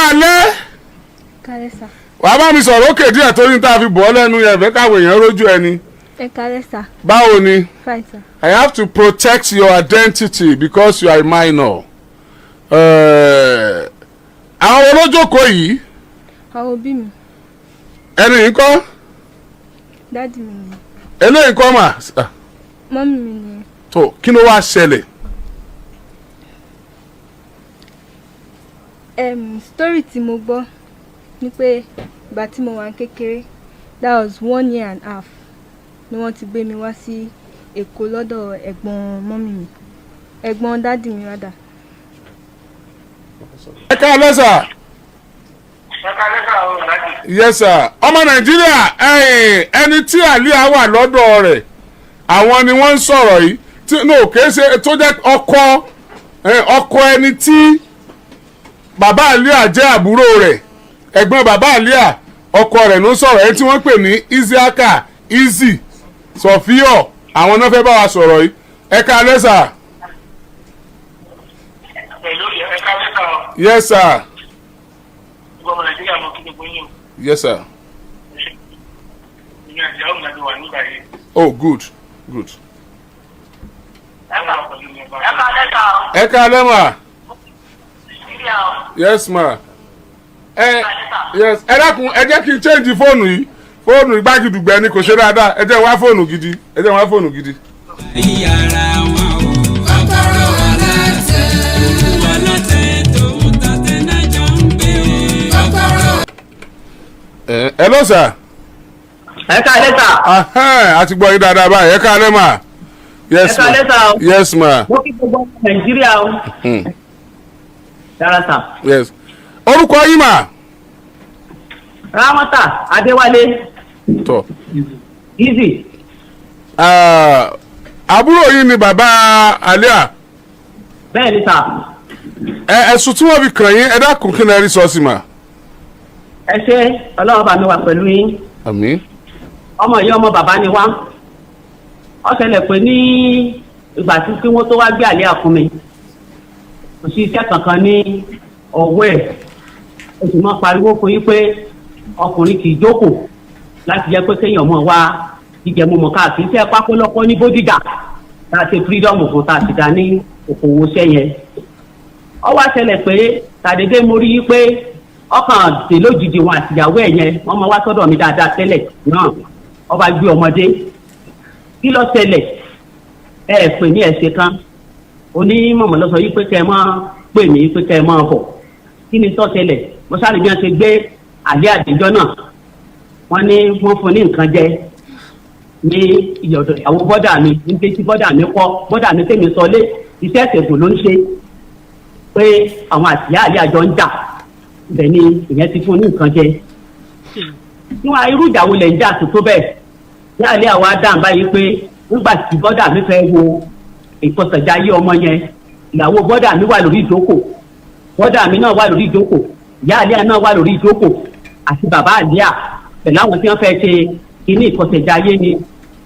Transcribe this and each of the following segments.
káalẹ́. Kálẹ́ sà. wàá bá mi sọ̀rọ̀ òkè díẹ̀ torí tá a fi bọ̀ ọ́ lẹ́nu yẹn fẹ́ káwọn èèyàn rójú ẹni. Ẹ kálẹ́ sà. báwo ni. Fine sà. I have to protect your identity because you are a minor. àwọn olójókòó yìí. Àwọn òbí mi. ẹni yìí kọ́. Dádì mi ni. eléyìí kọ́ mà. Mọ́mì mi ni. tó kí ló wá ṣẹlẹ̀. Story tí mo gbọ́ ni pé ìgbà tí mo wà kékeré that was 1 year and a half ni wọ́n ti gbé mi wá sí Èkó lọ́dọ̀ ẹ̀gbọ́n mọ́mì mi ẹ̀gbọ́n dádì mi rádà. ẹ káalẹ́ sà. yes sir. ọmọ Nàìjíríà ẹni tí àlíà wà lọ́dọ̀ rẹ̀ àwọn ni wọ́n ń sọ̀rọ̀ yìí tí no kìí ṣe tó jẹ́ ọkọ ẹni tí bàbá àlíà jẹ́ àbúrò rẹ̀ ẹ̀gbọ́n bàbá àlíà ọkọ rẹ̀ ló sọ̀rọ̀ ẹni tí wọ́n pè ní Isiaka Easy Sofio àwọn náà fẹ́ bá wa sọ̀rọ̀ yìí ẹ káalẹ́ sà. yes sir. yes sir. oh good good. ẹ káalẹ́ mà. yes ma. yes ẹ dákun ẹ jẹ́ kí n change fóònù yìí fóònù ìgbàgìdùgbẹ́ ni kò ṣe dáadáa ẹ jẹ́ wá fóònù gidi ẹ jẹ́ wá fóònù gidi. yàrá wọn o. kọ́kọ́rọ́ ọlọ́tẹ̀ tòun tàtẹ́ náà jọ ń gbé o. kọ́kọ́rọ́. hello sir. ẹ káalẹ́ sà. a ti gbọ́ yín dáadáa báyìí ẹ káalẹ́ mà. yes ma. ẹ káalẹ́ sà o. yes ma. mo kí gbogbo Nàìjíríà o. dára sà. yes orúkọ yín mà. Ramata Adéwálé. tọ. Easy. àbúrò yín ni bàbá àlíà. bẹ́ẹ̀ ni sà. ẹ̀sùn tí wọ́n fi kàn yín ẹ dákun kí náà rí sọ́ọ̀sì mà. ẹ ṣe Ọlọ́run bá mi wà pẹ̀lú yín. àmín. ọmọ yìí ọmọ bàbá ni wá. ó ṣẹlẹ̀ pé ní ìgbà tí wọ́n tó wá gbé àlíà fún mi kò sí iṣẹ́ kankan ní ọwọ́ ẹ̀ o sì máa pariwo fún yín pé ọkùnrin kì í jókòó láti jẹ́ pé kéèyàn mọ̀ wá jíjẹ mímu káàkiri iṣẹ́ pápólọ́pọ́ ní Bódìjà tá a ṣe freedom fún tá a ti dá ní òkòwò iṣẹ́ yẹn. ó wá ṣẹlẹ̀ pé tàdédé mo rí i pé ọkàn dè lójijì wọn àtìyàwó ẹ̀ yẹn wọ́n máa wá sọ́dọ̀ mi dáadáa tẹ́lẹ̀ náà ó bá gbé ọmọdé kí ló ṣẹlẹ̀ ẹ pè ní ẹ̀ṣẹ̀ kan onímọ̀mọ́ lọ sọ yí pé kẹ́ ẹ máa pè mí pé kẹ́ ẹ máa bọ̀ kí ni tó ṣẹlẹ̀ mo sáré bí wọ́n ṣe gbé àlẹ́ àdéjọ́ náà wọ́n ní wọ́n fún ní nǹkan jẹ ní ìyọ̀dọ̀ ìyàwó bọ́dà mi níbi tí bọ́dà mi kọ́ bọ́dà mi tèmi sọlé iṣẹ́ ìṣègùn ló ń ṣe pé àwọn àtìyá àlẹ́ àjọ ń jà ibẹ̀ ni ìyẹn ti fún ní nǹkan jẹ. níwọ̀n irú ìjà wo lẹ̀ ń jà tó bẹ́ẹ̀ ní àlẹ́ àwa dáhùn báyìí pé nígbà tí bọ́dà mi fẹ́ wo ìkọsẹ̀jáyé ọmọ yẹn ìyàwó bọ́dà mi wà lórí ìjókòó bọ́dà mi náà wà lórí ìjókòó ìyá àlíà náà wà lórí ìjókòó àti bàbá àlíà pẹ̀lú àwọn tí wọ́n fẹ́ ṣe kíní ìkọsẹ̀jáyé ni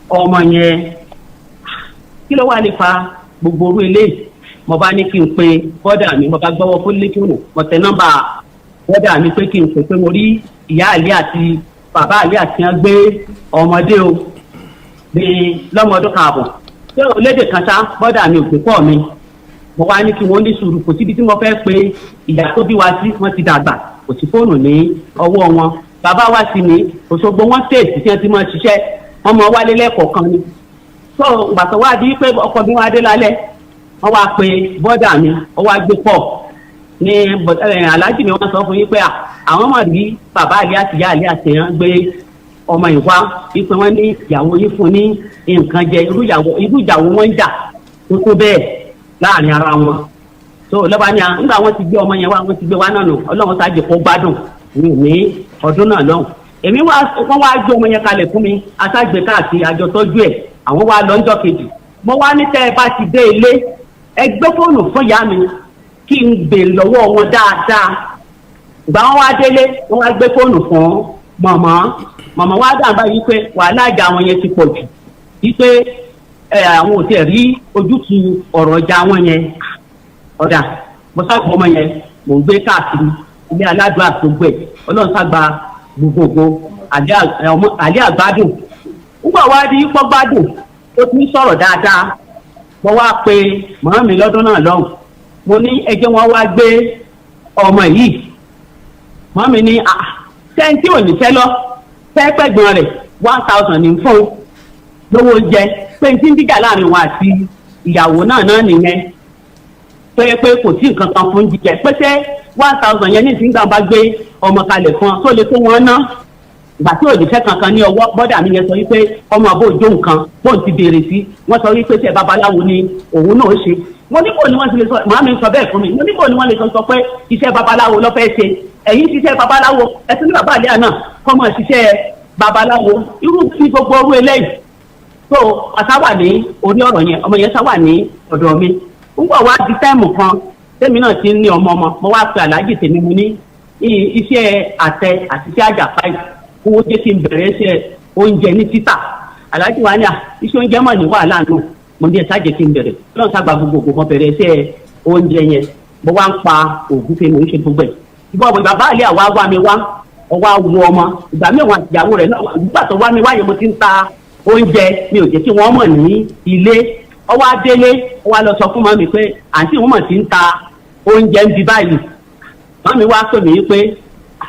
ọmọ yẹn kí ló wà lè fa gbogbo orú eléyìí mo bá ní kí n pe bọ́dà mi mo bá gbọ́wọ́ fún lẹ́kùnù mo tẹ nọ́mbà bọ́dà mi pé kí n pè pé mo rí ìyá àlíà àti bàbá àlíà tí wọ́n gbé ọmọdé o ní lọ́mọdún káàbọ̀ ṣé o lédè kan ṣá bọ́dà mi ò gbé pọ̀ mi mo wá ní kí wọ́n ní sùúrù kò síbi tí mo fẹ́ pe ìyá tó bí wa sí wọ́n ti dàgbà kò sí fóònù ní ọwọ́ wọn bàbá wa sì ní Òṣogbo wọn tèèsì tí wọ́n ti máa ṣiṣẹ́ wọ́n mọ wálé lẹ́ẹ̀kọ̀ọ̀kan ni tó gbàtọ̀ wá di pé ọkọ mi wá dé lálẹ́ wọ́n wá pe bọ́dà mi wọ́n wá gbé pọ̀ ní aláàjì mi wọ́n sọ fún yín pé àwọn mọ̀ rí bàbá àlẹ́ àti ìyá àlẹ́ àti ẹ̀yàn gbé ọmọ ìwá wípé wọ́n ní ìyàwó yín fún ní nǹkan jẹ irú ìyàwó wọn ń jà tó tó bẹ́ẹ̀ láàrin ara wọn so lọ́ba ni nígbà wọn ti gbé ọmọ yẹn wá wọn ti gbé wá náà nù Ọlọ́run sáàjì kó gbádùn ní ọdún náà lọ́hùn èmi wọ́n wá gbé ọmọ yẹn kalẹ̀ fún mi aṣágbé káàkiri àjọ tọ́jú ẹ̀ àwọn wá lọ́jọ́ kejì mo wá ní tẹ́ ẹ bá ti dé ilé ẹ gbé fóònù fún ìyá mi kí n gbè lọ́wọ́ wọn dáadáa ìgbà wọn wá délé wọn wá gbé fóònù fún mọ̀mọ́ wá dà báyìí pé wàhálà ìjà wọn yẹn ti pọ̀ jù wípé àwọn ò tiẹ̀ rí ojútùú ọ̀rọ̀ ọjà wọn yẹn ọ̀dà mo sáàpọ̀ ọmọ yẹn mò ń gbé káàkiri ilé aládùn àtògbè ọlọ́run ságbà gbogbogbò àlẹ́ àgbádùn nígbà wá di pọ́ gbádùn ó ti ń sọ̀rọ̀ dáadáa mo wá pe màmá mi lọ́dún náà lọ́hùn mo ní ẹjẹ́ wọn wá gbé ọmọ yìí màmá mi ní sẹ́ńtì òní fẹ́ lọ fẹ́ẹ́pẹ́gbọ́n rẹ̀ 1000 ní fún lówó oúnjẹ pé n ti ń díjà láàrin wọn àti ìyàwó náà nìyẹn pé kò sí nǹkan kan fún jíjẹ pé ṣé 1000 yẹn ní ìsìnkà bá gbé ọmọ kalẹ̀ fún ọ tó lè tó wọn ná ìgbà tí òjíṣẹ́ kankan ní ọwọ́ bọ́dà mi yẹn sọ wípé ọmọ àbó òjò nǹkan bóun ti béèrè sí wọ́n sọ wípé ṣe babaláwo ni òun náà ṣe mo níbo ni wọ́n ti lè sọ màá mi sọ bẹ́ẹ̀ fún mi mo níbo ni wọ́n lè sọ pé iṣẹ́ babaláwo ló fẹ́ ṣe ẹ̀yin ṣiṣẹ́ babaláwo ẹ̀sìn ní bàbá àlẹ́ àná kọ́mọ ṣiṣẹ́ babaláwo irú tí gbogbo orú eléyìí tó àtàwà ní orí ọ̀rọ̀ yẹn ọmọ yẹn sáwà ní ọ̀dọ̀ mi ń bọ̀ wá di táìmù kan tèmi náà ti ń ní ọmọ mo wá pe aláàjì tèmi mu ní iṣẹ́ àtẹ àti iṣẹ́ àjàfáì owó jẹ́ kí n bẹ̀rẹ̀ iṣẹ́ oúnjẹ ní títà aláàjì wa ní iṣẹ́ oúnjẹ mọ̀ ní wàhálà náà mo ní ẹ̀sà jẹ́ kí n bẹ̀rẹ̀ lọ́nà sábà gbogbo mo bẹ̀rẹ̀ iṣẹ́ oúnjẹ yẹn mo wá ń pa ògúnfe mo ń ṣe gbogbo ẹ̀ ìbọn bàbá àlẹ́ àwa wá mi wá ọwọ́ awo ọmọ ìgbà mẹ́wàá ìyàwó rẹ̀ náà nígbà tó wá mi wáyé mo ti ń ta oúnjẹ mi ò jẹ́ kí wọ́n mọ̀ ní ilé ọwọ́ adélé ọwọ́ lọ sọ fún mọ́mí pé àǹtí wọn mọ̀ sí ń ta oúnjẹ ń di báyìí mọ́mí wá pè mí pé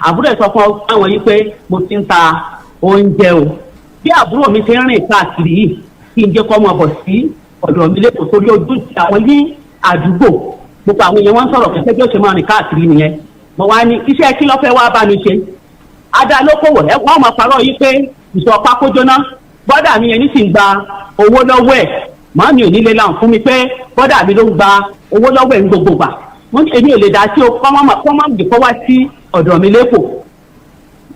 àbúrò ẹ̀ sọ fún àwọn yìí pé mo ti ń ta oúnjẹ o bí àbúrò mi ti ń rìn káàkiri yìí kí n jẹ́ kọ́ ọmọ bọ̀ sí ọ̀dọ̀ mi lẹ́kọ̀ọ́ torí ojú ti àwọn ní àdúgbò gbogbo àwọn èèyàn wọn ń sọ̀rọ̀ kẹsẹ́ bí ó ṣe máa rìn káàkiri nìyẹn mo wá ní iṣẹ́ kí ló fẹ́ wá bá mi ṣe adalókòwò ẹ wọ́n máa parọ́ yìí pé ìṣọ̀ pákó jóná bọ́dà mi yẹn ní sì ń gba owó lọ́wọ́ ẹ̀ màá mi ò nílé láwọn fún mi pé bọ́dà mi ló ń gba owó lọ́wọ́ ẹ̀ ní gbogbo gbà èmi ò lè dá sí o kọ́mọ́ dìpọ́ wá sí ọ̀dọ̀ mi lẹ́kọ̀ọ́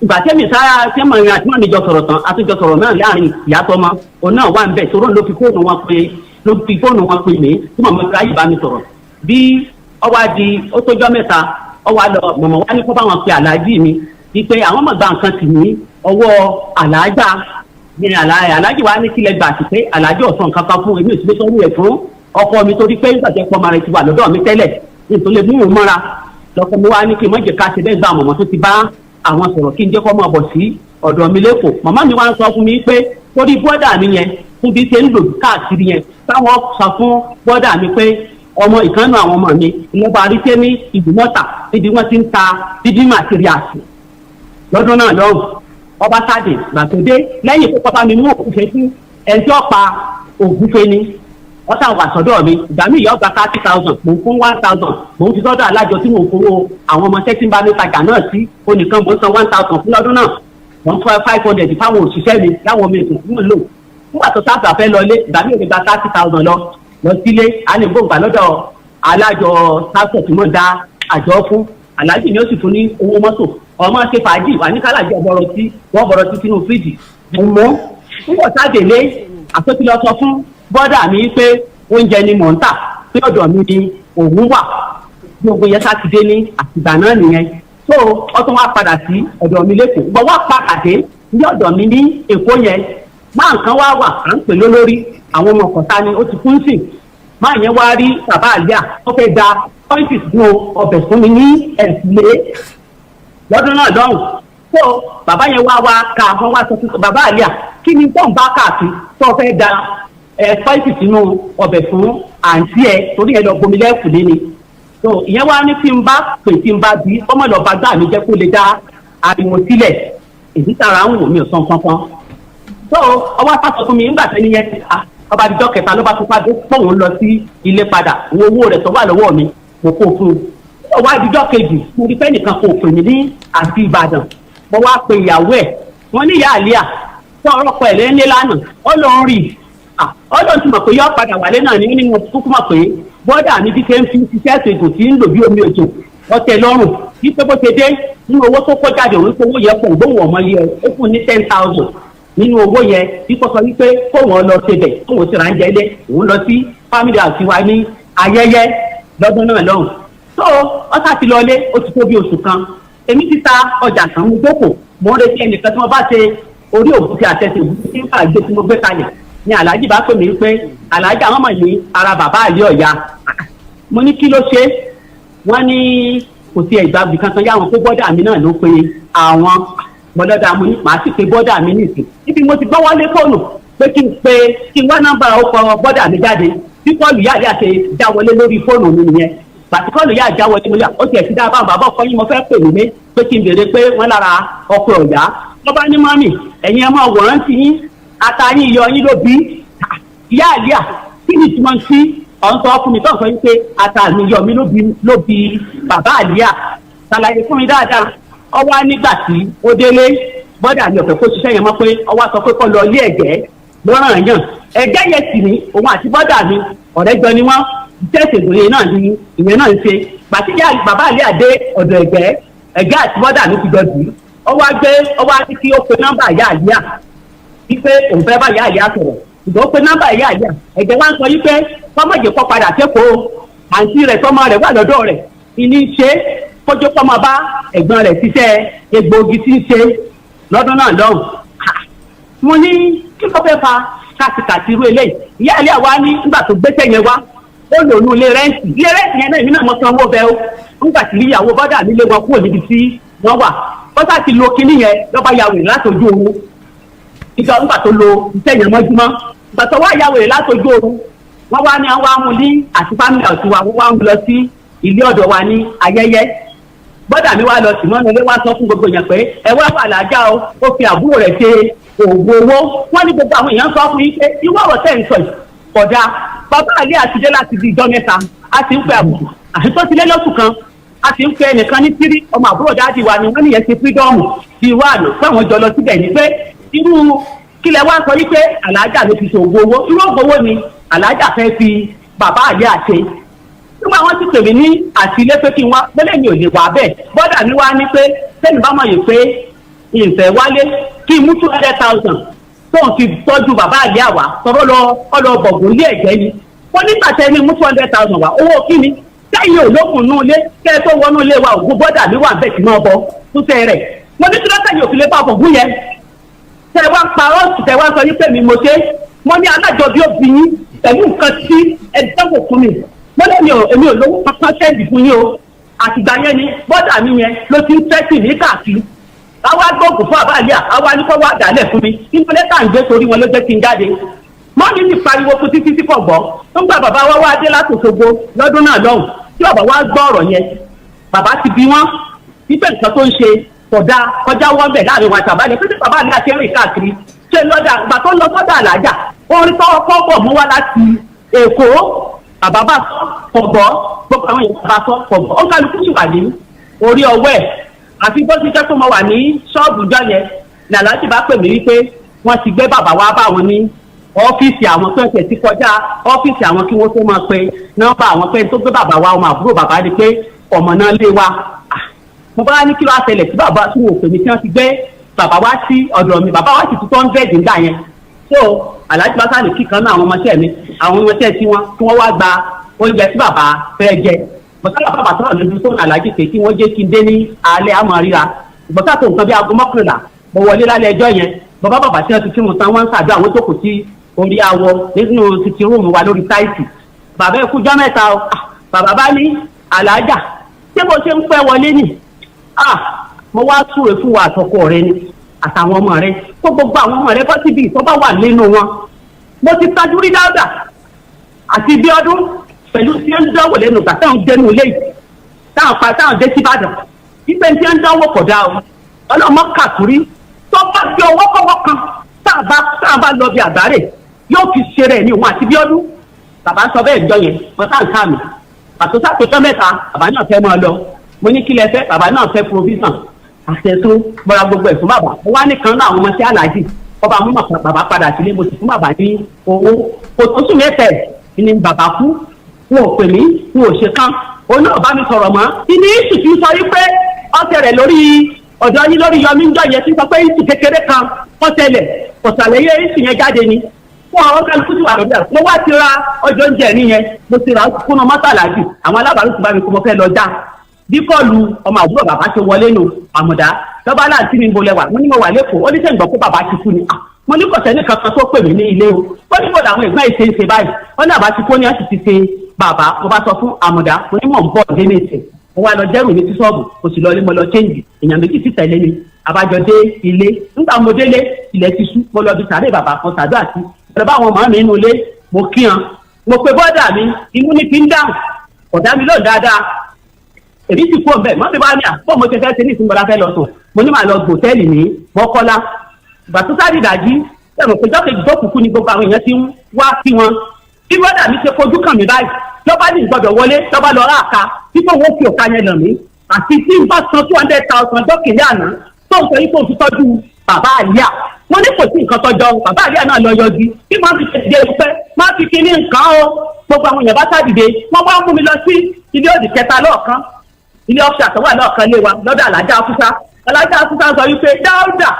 ìgbà tẹ́mi sára tẹ́mọ̀ ìrìn àti mọ́ni jọ sọ̀rọ̀ tán àtúnjọ sọ̀rọ̀ náà láàrin ìyá tọmọ òun náà wà ń bẹ̀ sọ̀rọ̀ ló fi fóònù wọn pè mí tí màmá mi ráyè bá mi sọ̀rọ̀ bí ọwọ́ adi ó tójọ́ mẹ́ta ọwọ́ àlọ́ mọ̀mọ́ wá ní kó bá wọn pe àlàájì mi wípé àwọn ọmọ gba nǹkan tì ní ọwọ́ àlàájá ní àlàájì wa ní kílẹ̀ gbà sí pé àlàájì ọ̀sán kankan fún èmi òsì sọ́rú ẹ̀ fún ọkọ mi torí pé nígbà tí ẹ̀kọ́ ọmọ rẹ̀ ti wà lọ́dọ̀ mi tẹ́lẹ̀ nítorí mú un mọ́ra lọ́kọ̀ mi wá ní kí n mọ̀jẹ̀ ká ṣe bẹ́ẹ̀ gba mọ̀mọ́ tó ti bá àwọn sọ̀rọ̀ kí n jẹ́ kọ́ mọ̀ bọ̀ sí ọ̀dọ̀ mi lẹ́kọ̀ọ́ màmá mi wá ń sọ fún mi pé torí bọ́dà mi yẹn fún bí ṣe ń lò káàkiri yẹn táwọn sọ fún bọ́dà mi pé ọmọ ìkànnì àwọn ọmọ mi ìlọ́ba àríṣẹ́ ní ìdúmọ̀tà níbi wọ́n ti ń ta dídí màtíríàsì lọ́dún náà lọ́hùn ọba sáde gbàtòdé lẹ́yìn tó pápá mi mú ògúnfe sí ẹjọ́ pa ògúnfe ni wọ́n sàn wà sọ́dọ̀ mi ìgbà mi ìyá ọgbà 30,000 mò ń fún 1,000 mò ń fi sọ́dọ̀ alájọ tí mò ń fowó àwọn ọmọ tẹ́tí ń bá mi tajà náà sí onìkan mò ń san 1,000 fún lọ́dún náà wọ́n fún 500 fáwọn òṣìṣẹ́ mi láwọn ọmọ ètò fún lò nígbà tó sábà fẹ́ lọlé ìgbà mi ò lè gba 30,000 lọ sílé àlèbóǹgbà lọ́dọ̀ alájọ sáfẹ̀ tí wọ́n dá àjọ fún aláàjì ni ó sì fún ní owó mọ́tò ọmọ ṣe fàájì wà ní kálàjì ọ̀bọ̀rọ̀ tí wọ́n bọ̀rọ̀ sí sínú fíríjì mọ́ nígbà sádélé àtọ́tí lọ sọ fún bọ́dà mi pé oúnjẹ ni mò ń tà pé ọ̀dọ̀ mi ni òun wà gbogbo yẹn sátidé ní àtìgbà náà nìyẹn tó ọtún wá padà sí ọ̀dọ̀ mi lẹ́kọ̀ọ́ gbọ́ wá pàkàdé ní ọ̀dọ̀ mi ní èkó yẹn máa nǹkan wá wà à ń pè lólórí àwọn ọmọ ọ̀kọ̀ta ni ó ti kún sí máa yẹn wá rí bàbá àlíà ó fẹ́ da pọ́ìntì sínú ọbẹ̀ fún mi ní ẹ̀sìlé lọ́dún náà lọ́hùn tó bàbá yẹn wá ká wọ́n wá sọ fún bàbá àlíà kí ni tó ń bá káàkiri tó fẹ́ da pọ́ìntì sínú ọbẹ̀ fún àǹtí ẹ̀ torí ẹ̀ lọ gbomi lẹ́kùnlé ni tó ìyẹn wá ní tí n bá pè tí n bá bí ọmọ lọ́ba gbà mí jẹ́ kó lè dá ariwo sílẹ̀ èyí tara ń wò mí ò sàn kankan tó ọwọ́ apá sọ fún mi nígbà tẹ́ni yẹn ti ọba àdìjọ kẹta ló bá tún padà pọ̀wọ́n lọ sí ilé padà owó rẹ̀ tó wà lọ́wọ́ mi mo kó fún un ọwọ́ àdìjọ kejì mo rí fẹ́nìkan kò pè mí ní àti Ìbàdàn mo wá pe ìyàwó ẹ̀ wọ́n ní ìyá àlíà tó ọ̀rọ̀ pọ̀ ẹ̀ lẹ́ni lánàá ó lọ ń rí ọlọ́run ti mọ̀ pé yọ padà wálé náà ní nínú kúkú mọ̀ pé bọ́dà mi ti ṣe ń fi ṣiṣẹ́ ètò ìgò tí ń lò bí omi òjò ọtẹ lọ́rùn bí pé bó ṣe dé nínú owó tó kó jáde òun pé owó yẹ pọ̀ gbóhùn ọmọ yẹ ó fún ní 10,000 nínú owó yẹn bí kò sọ wípé kóun lọ ṣe bẹ̀ kóun ti ra ń jẹ ilé òun lọ sí family house wa ní ayẹyẹ lọ́dún náà lọ́hùn. tó ọ̀sà ti lọlé ó ti tó bí oṣù kan èmi ti ta ọjà kan mo jókòó mo ń retí ẹnìkan tí wọ́n bá ṣe orí òkúti àtẹ̀sẹ̀ òkúti tí ń fà gbé tí mo gbé kalẹ̀ ni aláàjì bá pè mí pé aláàjì àwọn ọmọ yìí ara bàbá àlẹ́ ọ̀ya mo ní kí ló ṣe wọ́n ní kò sí ìgbàgbé kankan yáwọn pé bọ́dà mi náà ló pe àwọn bọ́dà mo ní màá sì pe bọ́dà mi nìsín níbi mo ti gbọ́ wọlé fóònù pé kí n wá nọ́mbà ọkọ̀ bọ́dà mi jáde bí kọ́ọ̀lù yáàlẹ́ àti já wọlé lórí fóònù mi nìyẹn bàtí kọ́ọ̀lù yáà já wọlé mo yà ó tiẹ̀ ti dá bá bàbá ọkọ yín mo fẹ́ pè mí pé kí n béèrè pé wọ́n lára ọkọ̀ ọ̀yá wọ́n bá ní mọ́mì ẹ̀yin ẹ máa wòrán ti yín àtàyìn iyọ̀ yín ló bí yáàlíà kí ni ìtumọ̀ sí ọ̀n sọ fún mi tó ń sọ yín pé àtàyìn iyọ̀ mi ló bí bàbá àlíà ṣàlàyé fún mi dáadáa ọwọ́ nígbà tí ó délé bọ́dà mi ọ̀fẹ́ kó ṣiṣẹ́ yẹn mọ́ pé ọwọ́ sọ pé kọ́ lọ ilé ẹ̀gẹ́ lọ́ràn yàn ẹ̀gẹ́ yẹn sì ni òun àti bọ́dà mi ọ̀rẹ́ jọ ni wọ́n tẹ̀sí ìgbòye náà ni ìyẹn náà ń ṣe gbàtíjà bàbá àlíà dé ọ̀dọ̀ ẹ̀gẹ́ àti bọ́dà mi ti jọ dì í ọwọ́ á kí ó pe nọ́mbà ìyá àlíà wípé òun fẹ́ bá ìyá àlíà sọ̀rọ̀ ìgbà ó pe nọ́mbà ìyá àlíà ẹ̀gẹ́ wá ń sọ wípé kọ́mọ̀jẹ̀ kọ́ padà sẹ́kọ̀ọ́ àǹtí rẹ̀ tọ́mọ rẹ̀ wà lọ́dọ̀ rẹ̀ ìní ṣe kójó pọ́mọ bá ẹ̀gbọ́n rẹ̀ ṣiṣẹ́ egbòogi tí ń ṣe lọ́dún náà lọ́hùn. mo ní kí ló fẹ́ fa kàtìkàtì irú eléyìí ìyá àlíà wá ní nígbà tó gbéṣẹ́ yẹn wá ó lò ní ilé rẹ́ǹtì yẹn náà èmi náà mọ̀ sanwó bẹ́ẹ̀ ó nígbà tí ìyàwó bọ́dà mi lé wọn kúrò níbi tí wọ́n wà bọ́dà ti lo kinní yẹn lọ́ba yàwó rẹ̀ látọjú oorun ìjọ nígbà tó lo iṣẹ́ yẹn mọ́júmọ́ ìgbà tó wá yàwó rẹ̀ látọjú oorun wọ́n wá ní àwọn amúlí àti fámìlì ọ̀tún wa wọ́n wá ń lọ sí ilé ọ̀dọ̀ wa ní ayẹyẹ bọ́dà mi wá lọ sí mọ́nà ilé wá sọ fún gbogbo èèyàn pé ẹ wá wà lájà o ó fi àbúrò rẹ̀ ṣe oògùn owó wọ́n ní gbogbo àwọn èèyàn sọ fún yín pé irú ọ̀rọ̀ tẹ̀ ń sọ yìí kódà bàbá àlẹ́ àtijọ́ láti di ìjọ mẹ́ta a ti ń pẹ́ àbùkù àti tó ti lé lọ́sù kan a ti ń pẹ́ ẹnìkan ní tírí ọmọ àbúrò dáàdì wa ni wọ́n nìyẹn ti fídọ́ọ̀mù ti wá àná pé àwọn jọ lọ síbẹ̀ ní pé irú kílẹ̀ wá sọ wípé àlàájá ló fi ṣòwò owó irú ògbówó ni àlàájá fẹ́ fi bàbá àlẹ́ àṣẹ nígbà wọn ti pèmí ní àtìlé pé kí n wá pẹ́lẹ́ mi ò lè wà bẹ́ẹ̀ bọ́dà mi wá ní pé sẹ́ni bá mọ̀ yìí pé ìfẹ́ wálé kí n mú 200,000 tóun ti tọ́jú bàbá àlẹ́ àwà tọ́rọ́ lọ bọ̀gùn ilé ẹ̀jẹ̀ ni wọ́n nígbà tẹ́ ní mú 200,000 wá owó kí ni sẹ́yìn olókùn nù ilé kẹ́ ẹ tó wọnú ilé wa ògùn bọ́dà mi wà bẹ́ẹ̀ tí máa bọ túnṣe rẹ̀ wọ́n ní kílọ́tà yóò fi lè bá bọ̀gùn yẹn tẹ́ wá parọ́ tẹ́ wá sọ yín pé mi mo ṣe wọ́n ní alájọ bí ó bí yín pẹ̀lú nǹkan tí ẹ dẹ́wò fún mi wọ́n lé èmi ò lówó pápá sẹ́ẹ̀dì fún yín o àtìgbà yẹn ni bọ́dà mi yẹn ló ti ń tẹ́sì ní káàkiri àwa gbóògùn fún àbáyà àwa ní kó wá dálẹ̀ fún mi nínú lẹ́tà ń gbé torí wọn ló jẹ́ kí n jáde mọ́mí ti pariwo fún títí tí kò gbọ́ nígbà bàbá wa wá dé láti Òṣogbo lọ́dún náà lọ́hùn tí bàbá wa gbọ́ ọ̀rọ̀ yẹn bàbá ti bí wọ́n níbẹ̀ nǹkan tó ń ṣe kódà kọjá wọ́n bẹ̀ láàrin wọn àtàbálẹ̀ pé bàbá mi àti ẹ̀rìn káàkiri ṣe lọ́dà ìgbà tó lọ sọ́dà àlàjà orin tó kọ́ bọ̀ mú wá láti Èkó bàbá bá sọ kọ̀bọ̀ gbogbo àwọn èèyàn bá sọ kọ̀bọ̀ ó kálukú sì wà ní orí ọwọ́ ẹ̀ àfi bó ti jẹ́ pé mo wà ní ṣọ́ọ̀bù jọ yẹn ní aláàjì bá pè mí wípé wọ́n ti gbé bàbá wa bá wọn ní ọ́fíìsì àwọn tó ń tẹ̀ sí kọjá ọ́fíìsì àwọn kí wọ́n tó máa pe nọ́mbà àwọn pé tó gbé bàbá wa ọmọ àbúrò bàbá ni pé ọmọ náà lé wa mo bá ní kí ló á ṣẹlẹ̀ sí bàbá tí wọ́n pè mí tí wọ́n ti gbé bàbá wa sí ọ̀dọ̀ mi bàbá wa sì tún 100 nígbà yẹn so aláàjì bá sáà ní kíkan náà àwọn ọmọọṣẹ́ mi àwọn ọmọọṣẹ́ tí wọ́n wá gba oúnjẹ tí bàbá fẹ́ jẹ bọ́sálà bàbá sọ̀rọ̀ lójú tó aláàjì pé kí wọ́n jẹ́ kí n dé ní alẹ́ àmọ́ ríra bọ́sálà tó nǹkan bí aago 11 mo wọlé lálẹ́ ẹjọ́ yẹn bàbá tí wọ́n ti fún un tán wọ́n ń ṣàdó àwọn tó kù sí orí awọ nínú títí rúùmù wa lórí táìsì bàbá ẹ kújọ́ mẹ́ta o bàbá bá ní aláàjà ṣé bó ṣe ń pẹ́ wọlé nì mo wá súre fún wa àtọkọ rẹ ni àtàwọn ọmọ rẹ kó gbogbo àwọn ọmọ rẹ bọ́ síbi ìtọ́ bá wà nínú wọn mo ti tajú rí dáadáa àti bí ọdún pẹ̀lú tí ó ń dánwò lẹ́nu ìgbà táwọn dẹnu ilé yìí táwọn dé síbàdàn wípé tí ó ń dánwò kọ̀ dá o ọlọ́mọ kàkúrí tó bá fi ọwọ́ kọ́wọ́ kan táà bá lọ bí àgbáre yóò fi ṣe rẹ̀ ní òun àti bí ọdún bàbá sọ bẹ́ẹ̀ jọ yẹn mo sáà ń ká mi pàtó sáàtò mẹ́ta bàbá náà fẹ́ máa lọ mo ní kílẹ̀ fẹ́ bàbá náà fẹ́ provision àṣẹtó bọ́ra gbogbo ẹ̀ fún bàbá mo wá nìkan náà àwọn ọmọ sí aláàjì ọba mú bàbá padà sílé mo sì fún bàbá ní owó kò tó sùn mẹ́tẹ̀ ni bàbá kú wọn ò pè mí wọn ò ṣe kán òun náà bá mi sọ̀rọ̀ mọ́ ìní ìṣù ti sọ wípé ọ̀sẹ̀ rẹ̀ lórí ọ̀dọ́ yín lórí yọmí ń jọ yẹn tí sọ pé ìṣù kékeré kan ọ̀sẹ̀lẹ̀ ọ̀sàlẹ̀yẹ ìṣù yẹn jáde ni fún àwọn kálukú tí wà lọ́dọ̀ mo wá ti ra ọjọ́ oúnjẹ nìyẹn mo ti ra kúnnà mọ́tàlájì àwọn alábàárù ti bá mi kó mo fẹ́ lọ já bí kọ́ọ̀lù ọmọ àbúrò bàbá ṣe wọlé nù àmọ̀dá lọ́ba láti ní bolẹ̀ wà mo ní mo wà lẹ́kọ̀ọ́ ó ní sẹ́yìn gbọ́ pé bàbá ti kú ni mo ní kọ̀sẹ́ nìkan kan tó pè mí ní ilé o ó ní bọ̀dọ̀ àwọn ẹ̀gbọ́n ìṣe báyìí ó ní àbá ti kó ní àti ti ṣe bàbá mo bá sọ fún àmọ̀dá mo ní mò ń bọ̀ dé ní ìsìn mo wá lọ dẹ́rù mi sí ṣọ́ọ̀bù kò sì lọ ilé mo lọ change èèyàn méjì sì tẹ̀lé mi àbájọ dé ilé nígbà mo délé ilẹ̀ ti ṣú mo lọ bí sàárè bàbá kan sàdó àti ọ̀rọ̀ bá àwọn ọmọ mi nínú ilé mo kí wọn mo pe bọ́dà mi inú ní fi ń dáhùn ọ̀dà mi lóò dáadáa èmi sì kú ọ̀bẹ mọ́ mi bá ní àpò mo ti fẹ́ ṣe ní ìsinmi fẹ́ lọ sùn mo ní màá lọ gbòtẹ́ẹ̀lì ní Mọ́kọ́lá gbàtúsárì ìdájí ẹ̀rọ péjọ́ kejì tó kúkú ni gbogbo àwọn èèyàn ti ń wá sí wọn bí bọ́dà mi ṣe fojú kàn mí báyìí lọ́ba ní ìgbọ́dọ̀ wọlé lọ́ba lọ rà ká títí owó fi òkà yẹn lọ mí àti tí n bá san 200,000 dọ́kìlì àná tó ń sọ yìí kó o fi tọ́jú bàbá àlíà wọ́n ní kò sí nǹkan tọ́jọ́ bàbá àlíà náà lọ yọjú bí máa fi ṣèdè pẹ́ máa fi kíní nǹkan o gbogbo àwọn èèyàn bá sádìde wọ́n wá mú mi lọ sí ilé òdì kẹta lọ́ọ̀kan ilé ọ́fíà tó wà lọ́ọ̀kan lé wa lọ́dọ̀ alájà afúsá sọ wípé Dáúdà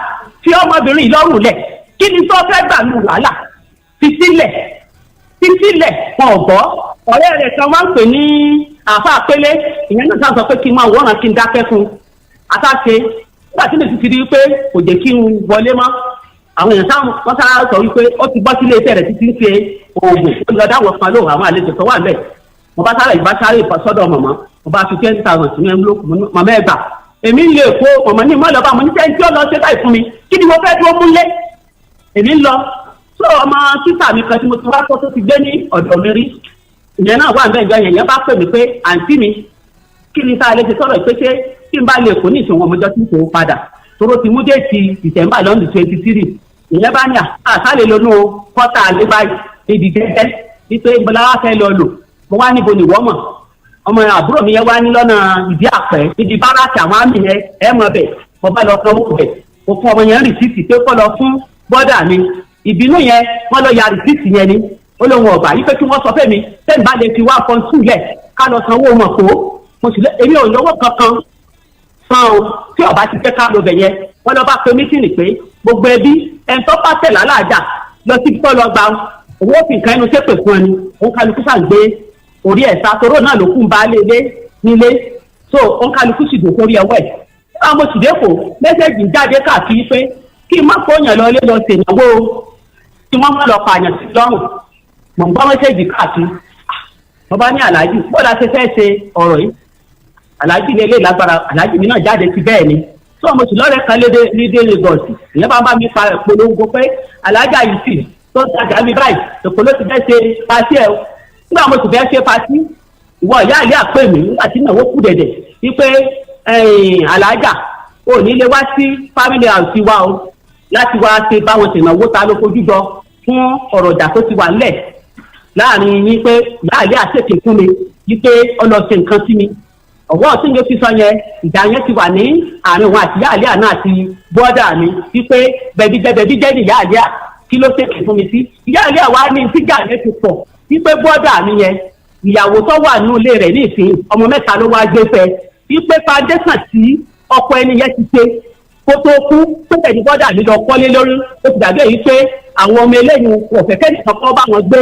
fi ọmọbìnrin ìlọ́rùn lẹ̀ kí ni tó fẹ́ gbà nù wàhálà fi sílẹ̀ wọn ò gbọ́ ọ̀rẹ́ rẹ̀ kan máa ń pè ní àfa àpélé ìyẹn náà sọ pé kí n máa wọ́ràn kí n dákẹ́ fún un àtàṣe nígbà tí mi ti rí i pé kò jẹ́ kí n wọlé mọ́ àwọn èèyàn sáà wọ́n sáà sọ wípé ó ti gbọ́ sílé iṣẹ́ rẹ̀ títí ń ṣe oògùn ó lọ dáwọ̀ kan lóhùn àwọn àlejò tó wà bẹ́ẹ̀ mo bá sáré sọ́dọ̀ mọ̀mọ́ mo bá fi 20,000 sínú ẹ̀mú mọ̀mọ́ ẹ̀gbà èmi ń lè kó mọ̀mọ́ ní mọ́lọ́ba mo ní sẹ́ńtì ó lọ ṣe báyìí fún mi kí ni mo fẹ́ dúró múlé èmi ń lọ so ọmọ títà mi kan tí mo ti wá tó ti gbé ní ọ̀dọ̀ mi rí ìyẹn náà wà bẹ́ẹ̀ gbẹ̀yìn yẹn bá pè mí pé àǹtí mi kí ni tá a lè ṣe sọ̀rọ̀ pé ṣé kí n bá lè kó ní ìṣòwò ọmọjọ́ tí kò padà tóró ti mú déètì December lọ́ndì 23 ìyẹn bá ní àṣálẹ̀ lónú kọ́tà àlébáyé níbi gẹ́gẹ́ wípé bọ́lá wá fẹ́ lọ lò mo wá níbo nìwọ́ mọ̀ ọmọ àbúrò mi yẹn wá ní lọ́nà ìdí àpẹ́ níbi báràkì àwọn àmì yẹn ẹ̀ mọ̀ bẹ̀ mo bá lọ sanwó bẹ̀ mo fún ọmọ yẹn rìsíìtì pé kọ́ lọ fún bọ́dà mi ìbínú yẹn wọ́n lọ ya rìsíìtì yẹn ni ó lóun ọ̀gbà yìí pé kí wọ́n sọ fẹ́ mi tẹ́ǹbà lè fi 1.2 lẹ̀ ká lọ sanwó wọn kó mo sì lé èmi ò lọ́wọ́ kankan san o tí ọba ti fẹ́ ká lọ bẹ̀ yẹn wọ́n lọ bá pe mítìnì pé gbogbo ẹbí ẹni tó bá tẹ̀ lálàájà lọ sí tó lọ gba owó òfin kan ẹnu ṣépè fún ẹni òun kálukú ṣàgbé orí ẹ̀ sàtòrò náà ló kún baálé ilé nílé so òun kálukú sì dùn sórí ẹwẹ́ àwọn mo sì dẹ́kọ̀ mẹ́sẹ̀gì jáde káàkiri pé kí n má kóyàn lọ ilé lọ ṣèǹnáwó tí wọ́n má lọ pààyàn sí lọ́rùn mọ̀ n bá mẹ́sẹ̀gì káàkiri wọ́n bá ní aláàjì bọ́ọ̀lù àti fẹ́ ṣe ọ̀rọ̀ yìí aláàjì ní ilé ìlágbára aláàjì mi náà jáde sí bẹ́ẹ̀ ni tí wọ́n mo sì lọ́rẹ̀ẹ́ kan lédè Lagos ìyẹn bá mi pa polongo pé aláàjà yìí sì tó ń tajà mi báyìí èkó ló ti fẹ́ ṣe pàṣẹ ẹ̀ nígbà mo sì fẹ́ ṣe pàṣẹ ìwọ ìyá ilé àpè mi nígbà tí ìnáwó kù dẹ̀dẹ̀ wípé aláàjà ò ní lè wá sí family house wa o láti wá ṣe báwọn ṣènáwó ta ló fojú jọ fún ọ̀rọ̀ ìjà tó ti wà nílẹ̀ láàrin yín pé ìyá ilé àṣetì fún mi wípé ọlọ́ọ̀ṣẹ̀ nǹkan sí mi ọ̀wọ́ tí yóò fi sọ yẹn ìjà yẹn ti wà ní àárín òun àti ìyá ilé àná àti bọ́dà mi wípé bẹ̀bí jẹ́ ní ìyá ilé à kí ló ṣèkè fún mi sí ìyá ilé àwa ní tíjà yẹn ti pọ̀ wípé bọ́dà mi yẹn ìyàwó tó wà nínú ilé rẹ̀ ní ìsìn ọmọ mẹ́ta ló wá gbé fẹ́ wípé foundation tí ọkọ ẹni yẹn ti ṣe kó tó kú tó tẹ̀lé bọ́dà mi lọ kọ́lé lórí ó ti dàbí èyí pé àwọn ọmọ eléyìí ọ̀fẹ́kẹ́ nìkan kọ́ bá wọn gbé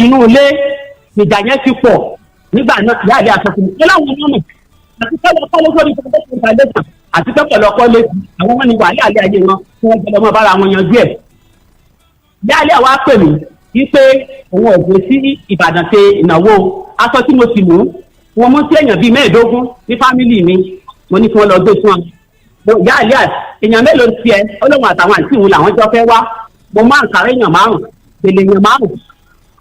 inú ilé ìjà yẹn ti pọ̀ nígbà náà ìyá ilé aṣọ fún mi ó láwọn ọmọ àti tẹ́lẹ̀ kọ́ lóṣù ní ìjọba tó ń balẹ̀ tàn àti tẹ́lẹ̀ ọkọ lé àwọn ọmọ ní wàhálà alẹ́ ayé wọn tí wọ́n jẹ́ ọmọ bára wọn yanjú ẹ̀. ìyá ilé àwa pè mí wípé òun ọ̀gbìn sí Ìbàdàn ṣe ìnáwó aṣọ tí mo sì mú wọn mú sí èèyàn bíi 15 ní fámìlì mi mo ní kí wọ́n lọ gbé fún wọn. ìyá ilé èèyàn mélòó ti ẹ Ọlọ́run àtàwọn àǹtí òun làwọn jọ fẹ́ wá mo máa ń kàrẹ́ èèyàn 5 gbèlè èèyàn 5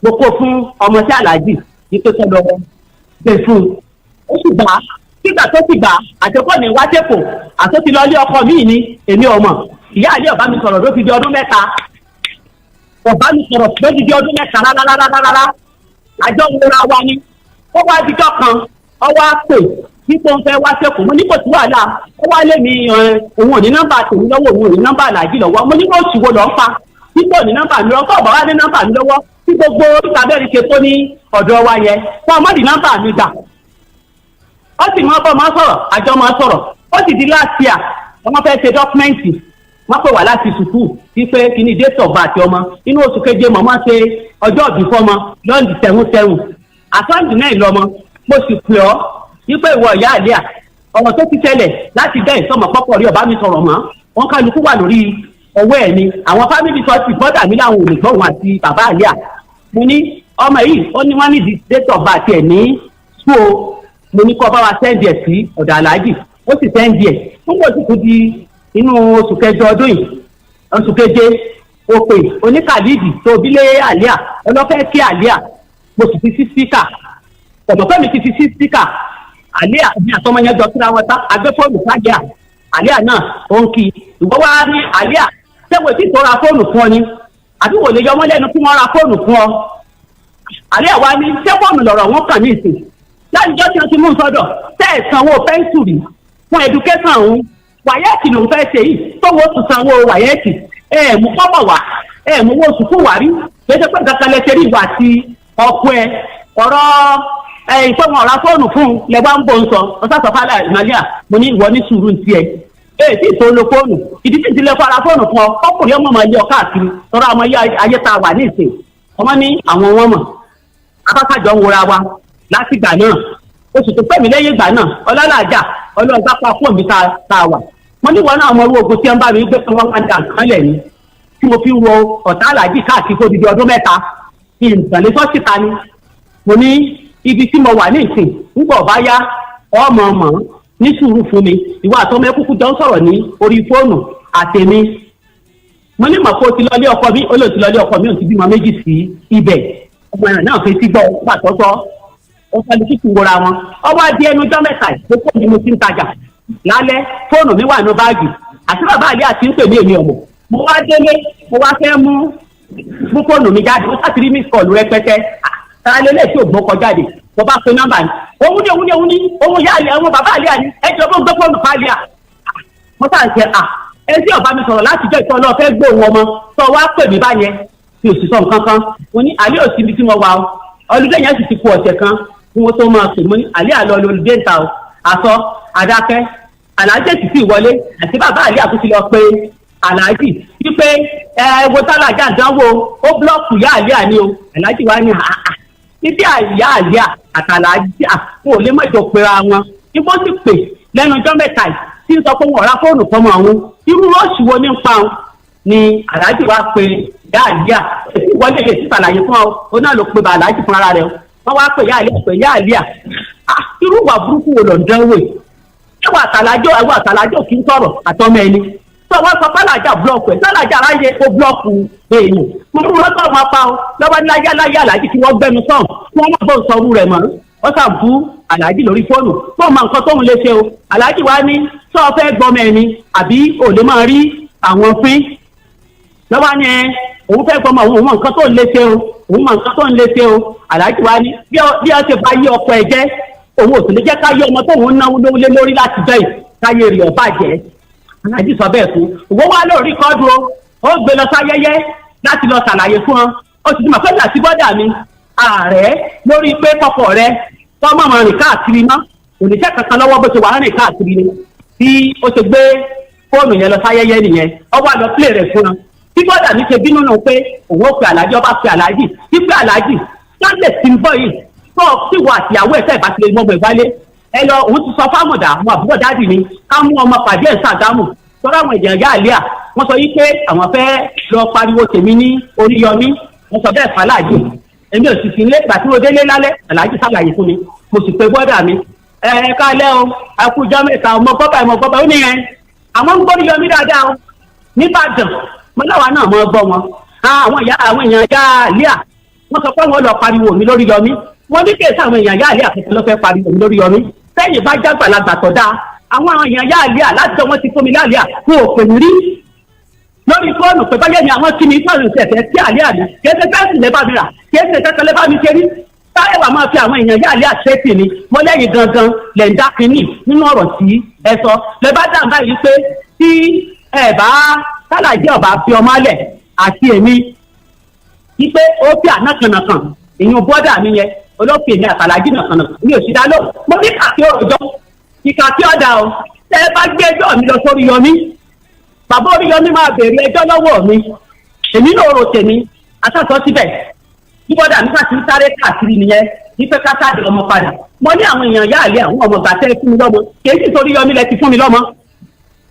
mo kó fún ọmọ sí aláàjì wípé kọ́ lọ gbé fún un ó sì gbà á nígbà tó sì gbà àtẹkọ́ ní wájẹ́pọ̀ àtúntì lọ ilé ọkọ mi ní èmi ọmọ ìyá ilé ọba mi sọ̀rọ̀ ló fi di ọdún 3 ọba mi sọ̀rọ̀ ló fi di ọdún 3 rárá àjọ wúra wa ni ó wá dijọ́ kan ó wá pè nípa òun fẹ́ wá sẹ́kù mo ní kò sí wàhálà ó wá lé mi òun ò ní nọ́mbà tèmi lọ́wọ́ òun ò ní nọ́mbà àlàjì lọ́wọ́ mo ní kó òṣìwò lọ́ọ́ fa nípa òní nọ́mbà mi lọ́wọ́ ọ̀bà wá ní nọ́mbà mi lọ́wọ́ tí gbogbo ìtàbẹ́rì ṣe tó ní ọ̀dọ̀ wa yẹn fún ọmọdé nọ́mbà mi gbà ó sì máa bọ́ máa sọ̀rọ̀ àjọ máa sọ̀rọ̀ ó sì di last year wọ́n fẹ́ ṣe dọ́kúmẹ́ǹtì wọ́n pè wá láti sùkúù wípé kíní date of birth ọmọ inú oṣù keje mọ̀ máa ṣe ọjọ́ ìbí fọ́mọ lọ́ndì 7 àtọ́ǹdì náà lọ́mọ mo sì pè ọ́ wípé ìwọ ìyá àlíà ọ̀rọ̀ tó ti tẹ́lẹ̀ láti dẹ́ ìsọmọ pọ́pọ̀ rí ọ̀bá mi sọ̀rọ̀ mọ́ wọn kálukú wà lórí ọwọ́ ẹ̀ ni àwọn fámìlì sọ ti bọ́dà mi láwọn olùgbọ́ wọn àti bàbá àlíà mo ní ọmọ yìí ó ní wọ́n ní date of birth ẹ̀ ní school mo ní kó bá wa sẹ́ndì ẹ̀ sí ọ̀dọ̀ aláàjì ó sì sẹ́ndì ẹ̀ fún bó ti kú di inú oṣù kẹjọ ọdún yìí oṣù keje òpè oníkàlídì tó bílé àlíà ọlọ́fẹ́ kí àlíà mo sì fi sí spíkà ọ̀dọ̀fẹ́ mi ti fi sí spíkà àlíà ní àtọmọ yẹn jọ síra wọn tá agbẹ́fóònù sájà àlíà náà ó ń kí ìwọ́ wá ní àlíà sẹ́wọ̀n tí tó ra fóònù fún ọ ni àbí wò lè yọ ọmọ lẹ́nu kí wọ́n ra fóònù fún ọ àlíà wa ní sẹ́fóònù lọ̀rọ̀ wọn kàn ní ìsìn láìjọ́ tí wọ́n ti mú sọ́dọ̀ tẹ́ ẹ̀ sanwó pẹ́ńsùrì fún ẹdúkẹ́sàn òun wàyẹ́ẹ̀kì ló ń fẹ́ ṣe yìí tówó tún sanwó wàyẹ́ẹ̀kì mú kọ́bọ̀ wá mú owó oṣù fún wàrí gbèsè pé kankan lẹ́sẹ̀ rí ìwà àti ọkọ ẹ ọ̀rọ̀ ìfọwọ́n ọ̀rá fóònù fún lẹ́gbàá ń bọ̀ ń sọ ọ̀sásọ̀fàlà ìmàlíà mo ní ìwọ ní sùúrù ń tiẹ̀ tí ìtò lo fóònù ìdí tí ìdílé fara fóònù fún ọ ọkùnrin ọmọ máa lé ọ káàkiri tọrọ ọmọ ayé tá a wà ní ìsìn ọmọ ní àwọn wọn mọ̀ abáfàjọ ń wọra wa láti ìgbà náà oṣù tó pẹ́ mi lẹ́yìn ìgbà náà ọlọ́làjà ọlọ́ọ̀gbá pa fóònù mi tá a wà wọ́n ní wọn náà mọ orú ogun tí wọ́n bá mi gbé fún wọn máa ń dà nǹkan lẹ̀ ni tí mo fi ń wo ọ̀tá aláàjì káàkiri kó didi ọdún mẹ́ta kí n tẹ̀lé sọ́sìta ni mo ní ibi tí mo wà ní ìsìn nígbà ọ̀bá yá ọmọ ní sùúrù fún mi ìwà àtọmọ ẹkúkú jọ ń sọ̀rọ̀ ní orí fóònù àtẹ̀mí mo ní mọ̀ pé o ti lọ lé ọkọ mi ó lè ti lọ lé ọkọ mi ò ti bímọ méjì sí ibẹ̀ ọmọ ẹ̀rọ náà fi sí gbọ́ pàtọ́tọ́ ó fẹ́ẹ́ kíkù wọra wọn ọwọ́ adé ẹnu ọjọ́ mẹ́ta ìkókó ni mo ti ń tajà lálẹ́ fóònù mi wà ní báàgì àti bàbá àlẹ́ àti ń pè ní èmi ọmọ mo wá délé mo wá fẹ́ mú fóònù mi jáde ó sàtìrí miss call rẹpẹtẹ tàlélẹ̀ tí ò gbọ́ kọjáde mo bá pe nọ́mbà ni òun ní yá àlẹ́ àwọn bàbá àlẹ́ àní ẹjọ́ bó ń gbé fóònù fáàlì à mo sà ń ṣe ẹ tí ọba mi sọ̀rọ̀ láti jẹ́ ìtọ́ náà fẹ́ gbóhùn ọmọ tó wá pè mí báyẹn tí ò sì sọ nǹkan kan mo ní àlẹ́ òsì ibi tí mo wà o ọlùdé yẹn sì ti kú ọ̀sẹ̀ kan fún wọn tó máa pè mo ní àlẹ́ àlọ́ olùdé ń ta o àsọ adákẹ́ aláàjì ti sì wọlé àti bàbá àlẹ́ àtúntì lọ pé aláàjì wípé wo tálájà dánwò ó búlọ́ọ̀kù yá àlẹ́ àní o aláàjì wa ní títí àyà àlẹ́ àtàlájì àpò lè mọ̀jọ pera wọn ní bó sì pè lẹ́nu ọjọ́ mẹ́ta yìí tí ń sọ pé wọn ọ̀rá fóònù fọmọ àwọn irú rọ́ọ̀ṣì wo ní ń pa wọn ni aláàjì wa pe yá àlẹ́ èsì wọlé lè ti ṣàlàyé fún ọ ó náà ló pe bá aláàjì fún ara rẹ wọn wá pè yá àlẹ́ irú ìwà burúkú wo lọ ń dánwò ẹwà àtàlájọ kì í sọ̀rọ̀ àtọmọ ẹni tó wọn sọ fàlàjà búlọọkù ẹ sàlàjà aráyé ó búlọọkù èèyàn mo fún wọn sọ wọn pa ọ lọ́wọ́ ní láyé aláàjì tí wọ́n gbẹnu sọ̀n tí wọ́n má bọ̀ ń sọrú rẹ̀ mọ́ wọ́n sà bú aláàjì lórí fóònù tó mọ nǹkan tóun lè ṣe o aláàjì wa ní sọ fẹ́ gbọmọ ẹni àbí òde máa rí àwọn pín lọ́wọ́ ní òun fẹ́ gbọmọ òun mọ nǹkan tóun lè ṣe o òun mọ nǹkan tóun lè ṣe o aláàjì wa ní bí ọ ṣe bá yí ọkọ ẹ jẹ́ òun ò sì lè jẹ́ káyé ọmọ tóun náwó lé lórí láti bẹ́ẹ̀ káyé rẹ̀ ọ̀bá jẹ́ aláàjì sọ bẹ́ẹ̀ fún òwò wa lórí kọ́dù ó gbé lọ sáyẹyẹ láti lọ ṣàlàyé fún ọ ó ti dìmọ̀ pé láti bọ́dà mi ààrẹ lórí pé kọ́kọ́ rẹ tọ́mọ̀ mọ̀ rìn káàkiri mọ́ òníṣẹ́ kankan lọ́wọ́ bó ṣe wà rìn káàkiri ni tí ó ṣe gbé fóònù yẹn lọ sáyẹyẹ nìyẹn ọwọ́ àlọ́ pílè rẹ̀ fún ọ tí bọ́dà mi ṣe bínú nù pé òun ó pe aláàjì ọba pe aláàjì wípé aláàjì sáńdẹ̀ tí ń bọ̀ yìí tó sì wọ àtìyàwó ẹ̀fẹ́ ìbátìlẹ̀ mọ́mọ́ ìwálé ẹ lọ òun ti sọ fámọ̀dà àwọn àbúrò dáàdì ni ká mú ọmọ pàdé ẹ̀ sàgámù tọ́lá àwọn èèyàn yá àlíà wọ́n sọ yí pé àwọn fẹ́ lọ pariwo tèmi ní oríyọmí wọ́n sọ bẹ́ẹ̀ fàlàjì èmi ò sì sí ilé ìgbà tí mo délé lálẹ́ aláàjì sàlàyé fún mi mo sì pe bọ́dà mi ẹ kálẹ́ o àkójọ mẹ́ta ọmọ gbọ́bà ó nìyẹn àwọn ń gbórí yọmí dáadáa o nìbàdàn mo láwa náà mọ gbọ́ wọn àwọn èèyàn yá àlíà wọ́n sọ pé wọ́n lọ pariwo mi lórí yọmí wọ́n ní kéèsì àwọn èèyàn yá àlíà àfẹ́fẹ́ ló fẹ́ pariwo mi lórí yọmí sẹ́yìn bá jágbàlagbà tó dáa àwọn èèyàn yá àlíà láti sọ wọ́n ti fún mi láàlíà fún òpè mi rí lórí fóònù pé báyẹn ni àwọn kí ni fóònù ṣẹ̀fẹ̀ sí àlíà mi kéèsì fẹ́ǹsì lẹ́bà mi rà kéèsì kẹ́kẹ́ lẹ́bà mi ṣe rí táyẹ̀ wà máa fi àwọn èèyàn yá àlíà ṣẹ́ẹ̀tì ni mo lẹ́yìn gangan lẹ́ńdá kínní nínú ọ̀rọ̀ tí ẹ sọ lẹ́bà dà báyìí pé tí ẹ bá sálàjì ọba fi ọmọ alẹ̀ àti èmi wípé ó fi ànákànnàkàn èèyàn bọ́dà mi yẹn olóòpè ní àtàlájì nàkànnà mi ò sì dá lọ mo ní kàkí òròjọ ìkà tí ọ̀dà o tẹ́ ẹ bá gbé ẹjọ́ mi lọ sórí yọmí bàbá orí yọmí máa béèrè ẹjọ́ lọ́wọ́ mi èmi náà rò tèmi àtàtọ́ síbẹ̀ bí bọ́dà mi kà sí sáré káàkiri nìyẹn wípé kásáàdì ọmọ padà mo ní àwọn èèyàn yá àlẹ́ àwọn ọmọ gbàtẹ́ fún mi lọ́mọ kì í sì sórí yọmí lẹ ti fún mi lọ́mọ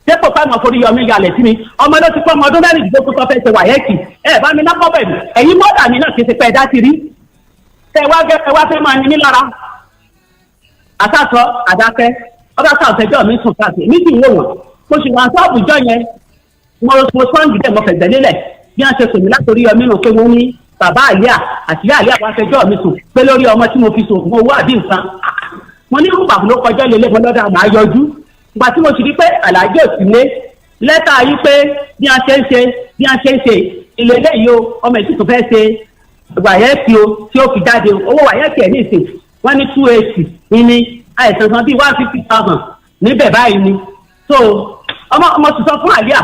dépò fáwọn foríyọmí yalẹ̀ sí mi ọmọ ló ti pọ́ ọmọ ọdún mẹ́rìndínlógún tó fẹ́ ṣe wàyẹ́ẹ̀kì bá mi ná pọ́bẹ̀ mi ẹ̀yin mọ́dà mi náà kì í ṣe pẹ́ ẹ̀dá ti rí ẹ wá fẹ́ máa ní mí lára àtàtọ̀ àdákẹ́ ọba ká ọ̀fẹ́jọ́ mi sùn káàkiri mi sì ń wò wọ́n mo sì wà sọ́ọ̀bù jọ yẹn mo sọ́ọ̀bù dẹ̀ mo fẹ̀gbẹ́ lélẹ̀ bí wọ́n ṣe sùn mí látòrí ọmọ inú pé wọ́n ní bàbá àlíà àti ìyá àlíà wọ́n fẹjọ́ mi sùn pé lórí ọmọ tí mo fi sùn fún owó àbí nǹkan mo ní rúbà ló kọjá lélẹ̀ fún lọ́dọ̀ àmọ́ àyọjú ìgbà tí mo sì rí pé àlàjì òsì lé lẹ́tà yìí pé bí wọ́n ṣe ń ṣe ilé eléyìí o ọmọ ìtìtù fẹ́ ṣe wàyẹ́ẹ̀kì o tí ó fi jáde owó wàyẹ́ẹ̀kì ẹ̀ ní ìsìn wọ́n ní 280 ní àìsàn kan bíi 150,000 níbẹ̀ báyìí ni so ọmọ sì sọ fún àlíà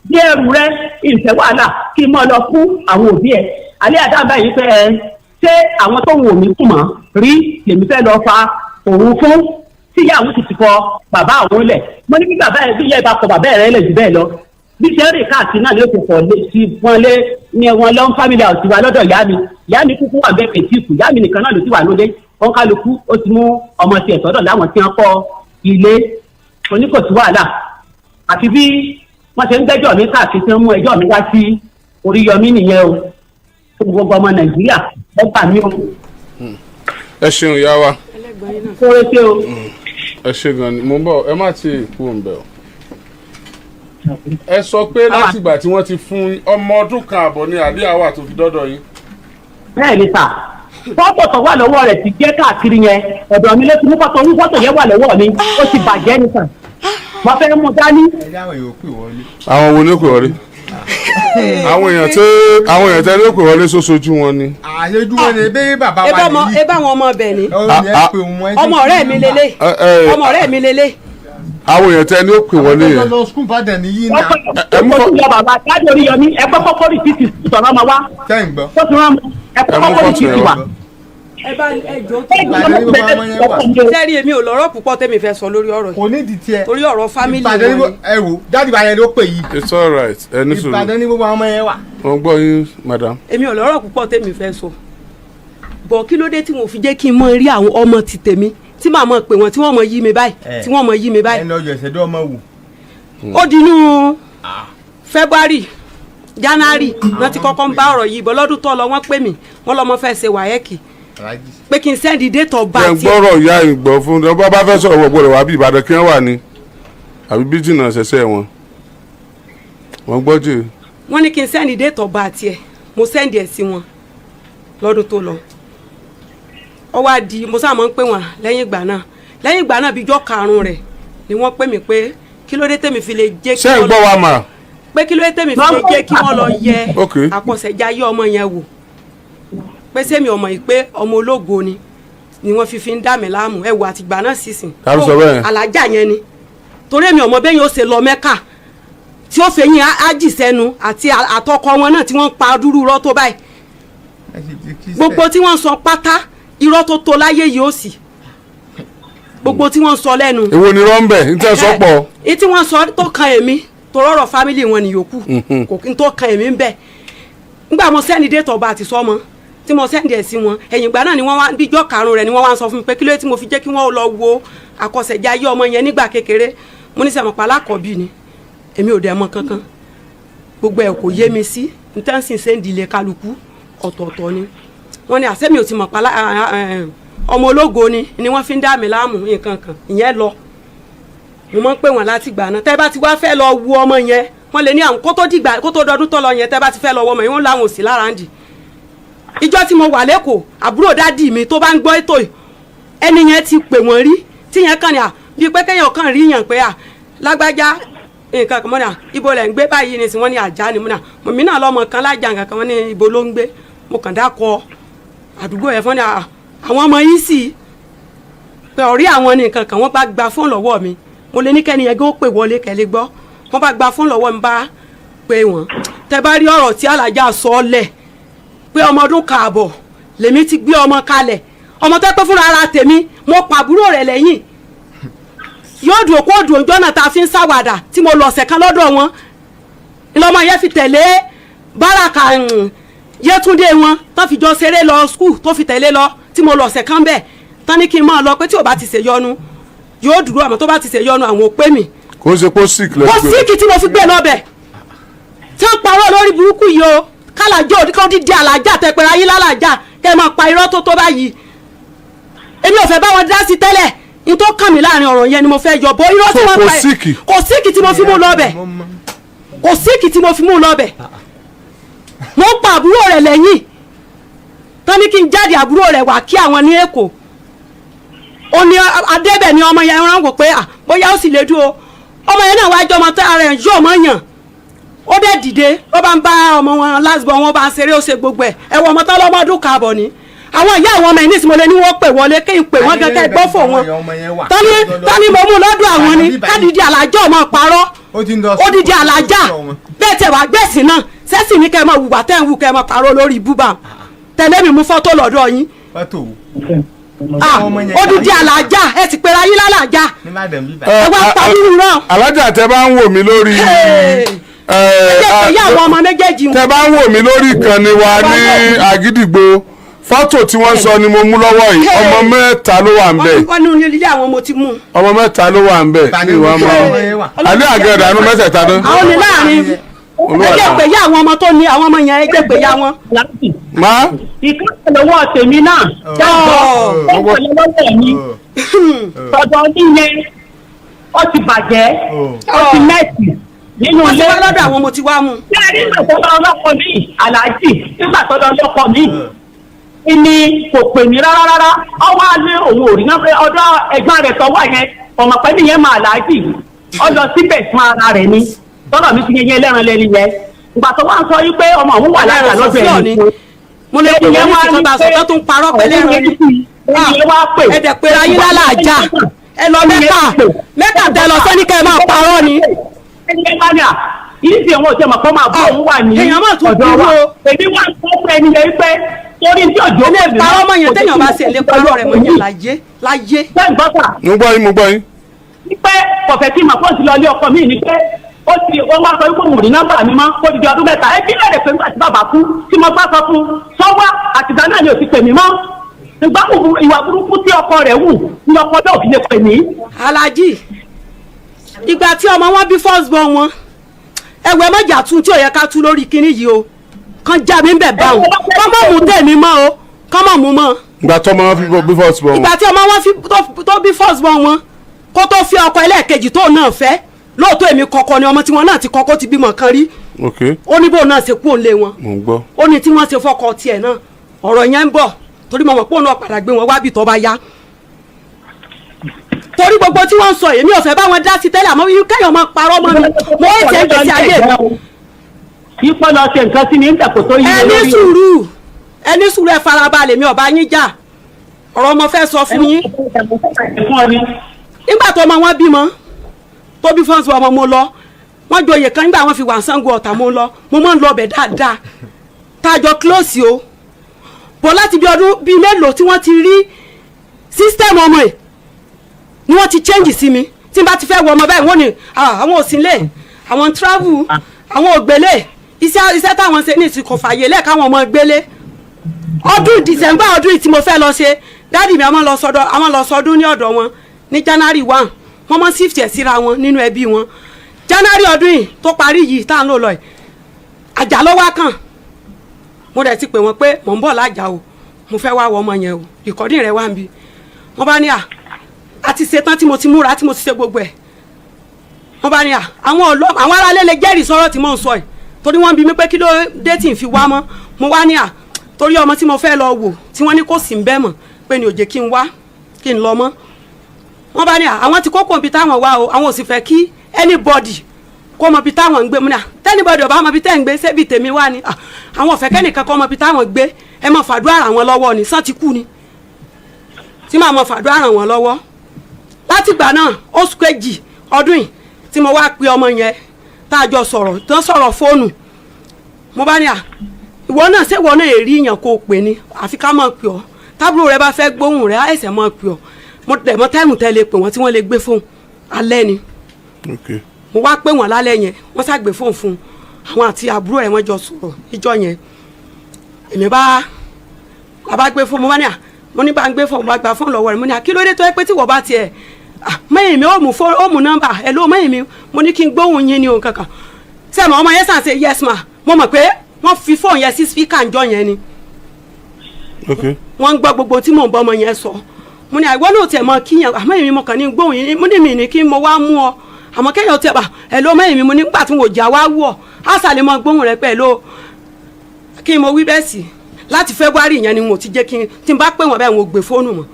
bí ẹrù rẹ ìfẹ́ wàhálà kí n mọ̀ lọ fún àwọn òbí ẹ̀ àlíà dábàá yìí pé ṣé àwọn tó ń wò mí kù mọ́ rí lèmi fẹ́ lọ fa òun fún tí ìyá àwọn ti kọ bàbá àwọn lẹ̀ mo ní bí bàbá ẹ̀ bí ìyá ẹ̀ bá kọ bàbá ẹ̀ lẹ̀ jù bẹ́ẹ̀ lọ bí ṣe ń rìn káàkiri náà ló ti pọ̀ sí wọn lé ní wọn lọ́n family house wa lọ́dọ̀ ìyá mi kúkú wà bẹ́ẹ̀ pẹ̀tì ìkù ìyá mi nìkan náà ló ti wà lóde wọn kálukú ó ti mú ọmọ tiẹ̀ sọ́dọ̀ láwọn tí wọ́n kọ́ ilé oníkòtí wàhálà àfi bí wọ́n ṣe ń gbẹ́jọ́ mi káàkiri tí wọ́n mú ẹjọ́ mi wá sí Oríyọmí nìyẹn o fún gbogbo ọmọ Nàìjíríà ẹ gbà mí o. ẹ ṣeun ìyá wa kórè ṣe o. ẹ ṣe gan ni mo ń bọ̀ ẹ má ti kú òǹbẹ̀ o. ẹ sọ pé látìgbà tí wọ́n ti fún ọmọ ọdún kan àbọ̀ ní àlíà wà tó fi dọ́dọ̀ yín. bẹ́ẹ̀ ni sà fọ́tò tó wà lọ́wọ́ rẹ̀ ti jẹ́ káàkiri yẹn ọ̀dọ̀ mi ló ti mú fọ́tò yẹn wà lọ́wọ́ mi ó ti bàjẹ́ ni sà mo fẹ́ mú dání. àwọn wo ni ó pè wọlé àwọn èèyàn tẹ́ ló pè wọlé sóṣojú wọn ni. àṣojú wọn ni bẹ́ẹ̀ bàbá wa nìyí. ẹ bá wọn ọmọ bẹ̀ ni ọmọ ọ̀rẹ́ mi lélẹ̀ ọmọ ọ̀rẹ́ mi lélẹ̀. àwọn èèyàn tẹ́ ní ó pè wọlé yẹn. ọmọ skul padà nìyí náà. ẹ mú kọ́ bàbá jáde Oríyọmí ẹ kọ́kọ́ rí títì sọ̀rọ̀ ọmọ wa. sẹ́yìn gbọ́. tó ti rán mu ẹ kọ́kọ́ rí títì wa. ẹ bá ẹjọ́ tó sẹ́rí èmi ò lọ́rọ̀ púpọ̀ tẹ́mi fẹ́ sọ lórí ọ̀rọ̀ kò ní ìdí tiẹ̀. torí ọ̀rọ̀ fámìlì wọn ni. ẹ wò dáàdì bá yẹn ló pè yìí. it's all right ẹ ní sùúrù. Ìbàdàn ní gbogbo àwọn ọmọ yẹn wà. wọ́n gbọ́ yín madam. èmi ò lọ́rọ̀ púpọ̀ tẹ́mi fẹ́ sọ bọ̀ kí ló dé tí mo fi jẹ́ kí n mọ rí àwọn ọmọ ti tèmi tí màá mọ̀ pé wọ́n tí wọ́n mọ̀ yí mi báyìí tí wọ́n mọ̀ yí mi báyìí. ẹnì ọjọ́ ìṣẹ́dọ́ ọmọ wò. ó dinú February January wọ́n ti kọ́kọ́ ń bá ọ̀rọ̀ yìí bọ̀ lọ́dún tó lọ wọ́n pè mí wọ́n lọ́mọ fẹ́ ṣe wáyẹ́kì pé kí n sẹ́ndì date of birth. ẹ gbọ́rọ̀ ìyá ìgbọ́ fún ọ bá fẹ́ sọ̀rọ̀ gbọ́dọ̀ wá bí Ìbàdàn kí wọ́n wà ní àbí bí jìnnà ṣẹ̀ṣẹ̀ wọn wọ́n gbọ́ jù. wọ́n ní kí n sẹ́ndì date of birth ẹ̀ mo sẹ́ndì ẹ̀ sí wọn lọ́dún tó lọ ó wá di mo sáà máa ń pè wọ́n lẹ́yìn ìgbà náà bíjọ́ karùn-ún rẹ̀ ni wọ́n pè mí pé kí ló dé tèmi fi lè jẹ́ kí wọ́n lọ. ṣé ń gbọ́ wa mà. pé kí ló dé tèmi fi lè jẹ́ kí wọ́n lọ yẹ àkọsẹ̀jáyé ọmọ yẹn wò pé sẹ́mi ọmọ yìí pé ọmọ ológo ni wọ́n fi ń dá mi láàmú ẹ̀wò àtìgbà náà sísìn. alájà yẹn ni torí èmi ọmọ bẹ́yìn ó ṣe lọ Mẹ́kà tí ó fẹ̀yìn ájì sẹ́nu àti àtọkọ wọn náà tí wọ́n ń pa dúró irọ́ tó báyìí gbogbo tí wọ́n sọ pátá irọ́ tó tó láyé yìí ó sì gbogbo tí wọ́n sọ lẹ́nu. èwo ni rọ́ńbẹ̀ ní tẹ́ sọ pọ̀. tí wọ́n sọ tó kan èmi tó rọrọ̀ fámìlì wọn nìyókù kò kí n tó kan èmi ń bẹ̀ nígbà mo sẹ́ni dé tọ́ba àti sọ́mọ tí mo sẹ́ndì ẹ̀ sí wọn ẹ̀yìn ìgbà náà ni wọ́n wá bíjọ́ karùn-ún rẹ̀ ni wọ́n wá ń sọ fún mi pé kí ló tí mo fi jẹ́ kí wọ́n lọ wo àkọsẹ̀jáyé ọmọ yẹn nígbà kékeré mo ní sẹ́mọ̀pá alákọ̀ọ́bí ni èmi ò dẹ̀ mọ̀ kankan gbogbo ẹ̀ kò yé mi sí ntẹ́nsìn sẹ́ndì ilé kálukú ọ̀tọ̀ọ̀tọ̀ ni wọ́n ní àṣẹ́mi ò ti mọ̀ pa ọmọ ológo ni wọ́n fi ń dá mi láàmú nǹkan kan ìyẹn lọ mo máa ń pè wọ́n láti gbà náà tẹ́ bá ti wá fẹ́ lọ wo ọmọ yẹn wọ́n lè ní àwọn kó tó dọdún tó lọ yẹn tẹ́ bá ti fẹ́ lọ wo ọmọ yẹn wọ́n láwọn ò sí lára ń dì ìjọ tí mo wà lẹ́kọ̀ọ́ àbúrò dádì mi tó bá ń gbọ́ ètò ẹni yẹn ti pè wọ́n rí tí yẹn kàn ní à bíi pé kéèyàn kàn rí yàn pé à lágbájá nǹkan kan mọ́ ní à ibo lẹ̀ ń gbé báyìí ní sìn wọ́n ní àjà ni mo ní à mọ̀mí náà lọ́mọ kan lájà nǹkan kan wọ́n ní ibo ló ń gbé mo kàn dákọ̀ àdúgbò yẹn fún ní à àwọn ọmọ yìí sì pé ọ̀rí àwọn ní nǹkan kan wọ́n bá gba fóònù lọ́wọ́ mi mo lè ní kẹ́ni yẹn gbé ó pè wọlé kẹ́lẹ́ gbọ́ wọ́n bá gba fóònù lọ́wọ́ mi bá pé wọ́n tẹ́ bá rí ọ̀rọ̀ tí alájà sọ ọ́ lẹ̀ pé ọmọ ọdún kààbọ̀ lèmi ti gbé ọmọ kalẹ̀ ọmọ tó pé fúnra ara tèmi mo pàbúrò rẹ̀ lẹ́yìn yóò dùn kó dùn ọjọ́ náà tá a fi ń ṣàwàdà tí mo lọ ọ̀sẹ̀ kan lọ́dọ̀ wọn ìlọmọ yẹn fi tẹ̀lé báràkà Yétúndé wọn tó fi jọ ṣeré lọ skul tó fi tẹ̀lé lọ tí mo lọ ọ̀sẹ̀ kan bẹ́ẹ̀ tán ní kí n máa lọ pé tí ò bá ti ṣèyọnu yóò dúró àmọ́ tó bá ti ṣèyọnu àwọn ò pé mi. kò ṣe kó sick lẹ́gbẹ̀ẹ́. kó sick tí mo fi gbé lọ́bẹ̀ tí wọ́n parọ́ lórí burúkú yìí o kálàjọ òdìkọ́ dídí alájà tẹpẹrẹ ayé lálàjà kẹ́ ẹ máa pa irọ́ tó tó báyìí èmi ò fẹ́ bá wọn dá sí tẹ́lẹ̀ n tó kàn mí láàrin ọ̀rọ̀ yẹn ni mo fẹ́ yọ bọ́ irọ́ tí wọ́n pa ẹ̀ kò síkì tí mo fi mú lọ bẹ̀ kò síkì tí mo fi mú lọ bẹ̀ mo pa àbúrò rẹ̀ lẹ́yìn tán ní kí n jáde àbúrò rẹ̀ wá kí àwọn ní Èkó ó ní adébẹ̀ ni ọmọ yẹn rán wò pé bóyá ó sì lè dúró ọmọ yẹn náà wá jọ ọmọ tó ara ẹ̀ yóò mọ̀ yàn ó dẹ̀ dìde ó bá ń bá ọmọ wọn lásìbọ̀ wọn bá ń ṣeré ó ṣe gbogbo ẹ̀ ẹ̀wọ̀n ọmọ tán lọ́mọdún kààbọ̀ ni àwọn ìyá àwọn ọmọ ẹ̀ nísìmọ́ lé ní wọ́n pè wọlé kí n pè wọ́n gẹ́gẹ́ gbọ́ fò wọn tani mo mú lọ́dọ̀ àwọn ni kádìdí alájà ọmọ parọ́ odidi alájà bẹ́ẹ̀ tẹ̀ wá gbẹ̀sìn náà sẹ́sì ní kẹ́ ẹ mọ wùwà tẹ́ ń wù kẹ́ ẹ mọ parọ́ lórí búbà tẹ̀lé mi mú fọ́tò lọ́dọ̀ yín odidi alájà ẹ ti pera yín lálàjà ẹ wá pàmò náà. alájà tẹ bá ń wò mí lórí ìyá àwọn ọmọ méjèèjì wọn. tẹ bá ń wò mí lórí ìkànnì wa ní Àgídìgbò fọ́tò tí wọ́n sọ ni mo mú lọ́wọ́ yìí ọmọ mẹ́ta ló wà ń bẹ̀. wọ́n ní ilé àwọn mo ti mú. ọmọ mẹ́ta ló wà ń bẹ̀ ní ìwà máa alẹ́ àgẹ̀dẹ̀ àánú mẹ́tẹ̀ẹ̀ta náà. àwọn ní láàrin ẹjẹ pé yá àwọn ọmọ tó ní àwọn ọmọ yẹn ẹjẹ pé yá wọn. má. ìkànnì lọ́wọ́ tèmi náà dájọ́ ọ̀pọ̀ lọ́wọ́ mi tọ̀dọ̀ níyẹn ó ti bàjẹ́ ó ti mẹ́sì nínú ilé. wọ́n ti wá lọ́dọ̀ àwọn mo ti wá mú. ní ìgbà tó lọ lọ́kọ̀ mi aláàjì nígbà tó lọ lọ́kọ̀ mi ni kò pè mí rárá ọwọ́ alẹ́ òun ò rí náà pé ọ̀dọ̀ ẹ̀gbọ́n rẹ̀ tọ́wọ́ yẹn ọmọ pẹ́ nìyẹn máa aláàjì ọ lọ síbẹ̀ fún ara rẹ̀ ni tọ́lọ̀ mi fi yẹn ẹlẹ́ran lẹ́ni yẹn ìgbà tó wá ń sọ yí pé ọmọ òun wà láyà lọ́dọ̀ ẹ̀ ní mo lè pè wọ́n ní ìkànnì àsọ̀tọ̀ tó ń parọ́ pẹ̀lú ẹ̀rọ ni ẹ̀dẹ̀ pé ayé lálàájá ẹ lọ mẹ́ta tẹ lọ sẹ́ni kẹ́ ẹ máa parọ́ ni. yìí fi àwọn òṣèlú ọ̀pọ̀ máa bọ̀ òun wà ní ọ̀dọ̀ wa èmi wá ń sọ pé ẹni yẹn pé torí tí òjò ilé parọ́ mọ̀ yẹn téèyàn bá ṣe lè parọ́ rẹ̀ mọ̀ yẹn láyé. bẹ́ẹ̀ gbọ́sà. mo gbọ́ yín mo gbọ́ yín. ní pé kọ̀fẹ́ tí màá pọ́ǹsì lọ ilé ọkọ mi ni pé ó ti wọ́n wá sọ wípé òun rí nọ́mbà mi mọ́ ó ti di ọdún mẹ́ta ẹbí lẹ́rẹ̀ pé nígbà tí bàbá kú tí mo bá sọ fún sọ́wọ́ àtìgbà náà ni ò ti pè mí mọ́ ìgbà ìwà burúkú tí ọkọ rẹ̀ wù ní ọkọ náà ò fi lè pè mí. Alhaji ìgbà tí ọmọ wọn bí first born wọn ẹwẹ mọjà tún tí ò yẹ ká tú lórí kinní yìí o kan já mi ń bẹ̀ báwọn kọ́ mọ̀ mú tèmi mọ́ o kọ́ mọ̀ mú mọ́. ìgbà tí ọmọ wọn fi bí first born wọn. ìgbà tí ọmọ wọn tó bí first born wọn kó tó fi ọkọ ẹlẹ́ẹ̀kejì tó náà fẹ́ lóòótọ́ èmi kọ̀kọ́ ni ọmọ tí wọn náà ti kọ́kọ́ ti bímọ kan rí. ó ní bó náà ṣe kú òǹlé wọn. mo gbọ́. ó ní tí wọ́n ṣe fọkọ tiẹ̀ náà ọ̀rọ̀ yẹn ń bọ̀ torí mo mọ̀ pé òun náà padà gbé wọn wábì tó bá yá. torí gbogbo tí wọ́n ń sọ èmi ò fẹ́ bá wọn dá sí tẹ́lẹ̀ àmọ́ kẹ́yọ̀ máa parọ́ mọ́ mi mo ń ṣe gbèsè ayé mi. yípo lọ ṣe nǹkan sí ní ìtẹ̀kọ̀ tó yí lórí. ẹni sùúrù ẹ farabalẹ̀ mi ò bá yín jà ọ̀rọ̀ mo fẹ́ sọ fún yín. nígbà tó ọmọ wọn bímọ tó bí fọ́nsì ọmọ mo lọ wọ́n joyè kan nígbà wọn fi wà Ṣàngó Ọ̀tà mo lọ mo máa ń lọ ọbẹ̀ dáadáa tájọ close o bọ̀ láti bí ọdún bíi mélòó tí wọ́n ti rí system ọmọ ẹ̀ ni wọ́n ti change sí mi tí n bá ti fẹ́ wọ ọmọ báyìí wọ́n ní àwọn òsínlẹ̀ àwọn travel àwọn ògbélé iṣẹ́ táwọn ṣe ní ìsìnkò fàyè lẹ́ẹ̀ka àwọn ọmọ gbélé ọdún December ọdún yìí tí mo fẹ́ lọ ṣe dáàdì mi àwọn lọ sọdún ní ọ̀dọ̀ wọn ní January 1 wọ́n mọ́ shift ẹ̀ síra wọn nínú ẹbí wọn January ọdún yìí tó parí yìí tá à ń lò lọ yìí àjà ló wá kàn mo dẹ̀ ti pè wọ́n pé mò ń bọ̀ lájà o mo fẹ́ wá wọ ọmọ yẹn o recording rẹ̀ wá ń bi wọ́n bá ní àti ṣetán tí mo ti múra tí mo ti ṣe gbogbo ẹ̀ wọ́n bá ní àwọn aráalé lè jẹ́rìí sọ̀rọ̀ tí mò ń sọ yìí torí wọ́n bi mí pé kí ló dé tí n fi wá mọ́ mo wá ní torí ọmọ tí mo fẹ́ lọ wò tí wọ́n ní kò sí ń bẹ́ mọ̀ pé ní ó jẹ́ kí n wá kí n lọ mọ́ wọ́n bá ní àwọn ti kó kọ̀ǹpútà wọn wá o àwọn ò sì fẹ́ kí anybody kó mọ bí táwọn ń gbé mu ní tẹ́nibọ̀dì ọba mọ bí tẹ́ ń gbé ṣébi tèmi wá ni àwọn ọ̀fẹ́ kẹ́nìkan kọ́ mọ bí táwọn gbé ẹ mọ fàdúrà ràn wọ́n lọ́wọ́ ni sàn ti kú ni tí màá mọ fàdúrà ràn wọ́n lọ́wọ́ látìgbà náà oṣù kejì ọdún yìí tí mo wá pe ọmọ yẹn tá a jọ sọ̀rọ̀ tó ń sọ̀rọ̀ fóònù mo bá ní ìwọ náà ṣé ìwọ náà èrí yàn kó o pè ní àfi ká mọ̀ pè ọ́ tábìlì rẹ bá fẹ́ gbóhùn rẹ àìsàn mọ̀ pè ọ́ mo tẹ̀ mọ́ táìmù tẹ́lẹ̀ pè wọ́n tí wọ́n lè gbé fóònù alẹ́ ni mo wá pè wọ́n lálẹ́ yẹn wọ́n ṣàgbé fóònù fún àwọn àti àbúrò rẹ̀ wọ́n jọ sọ̀rọ̀ ìjọ yẹn èmi bá gbé fóònù mo bá ní mo ní bá ń gbé fóònù bá gba fóònù lọ́wọ́ rẹ̀ mo ní kí ló dé tó yẹ pé tí wọ́n bá tiẹ̀ mẹ́yìn mi ó mú nọ́mbà ẹ̀ ló mẹ́yìn mi mo ní kí n gbóhùn yín ní òun kankan sẹ́mi ọmọ yẹn sàn ṣe yes ma mo mọ̀ pé wọ́n fi fóònù yẹn sí spíkà ńjọ yẹn ni wọ́n ń gbọ́ gbogbo tí mò ń bọ́ ọmọ yẹn sọ mo ní àìwọ́ náà tiẹ̀ mọ kíyàn àmọ́ èmi mo kàn ní gbóhùn yín mo ní mi ní kí mo wá mú ọ àmọ́ kéèyàn tiẹ̀ bá ẹ̀ ló mẹ́yìn mi mo nígbà tí mo jà wá wù ọ́ á sàlẹ̀ mọ gbóhùn rẹ pẹ̀lú kí n mo wí bẹ́ẹ̀ sí láti February yẹn ni mo ti jẹ́ kí n tí n bá pè wọ́n bẹ́ẹ̀ mo gbé fóònù mọ́.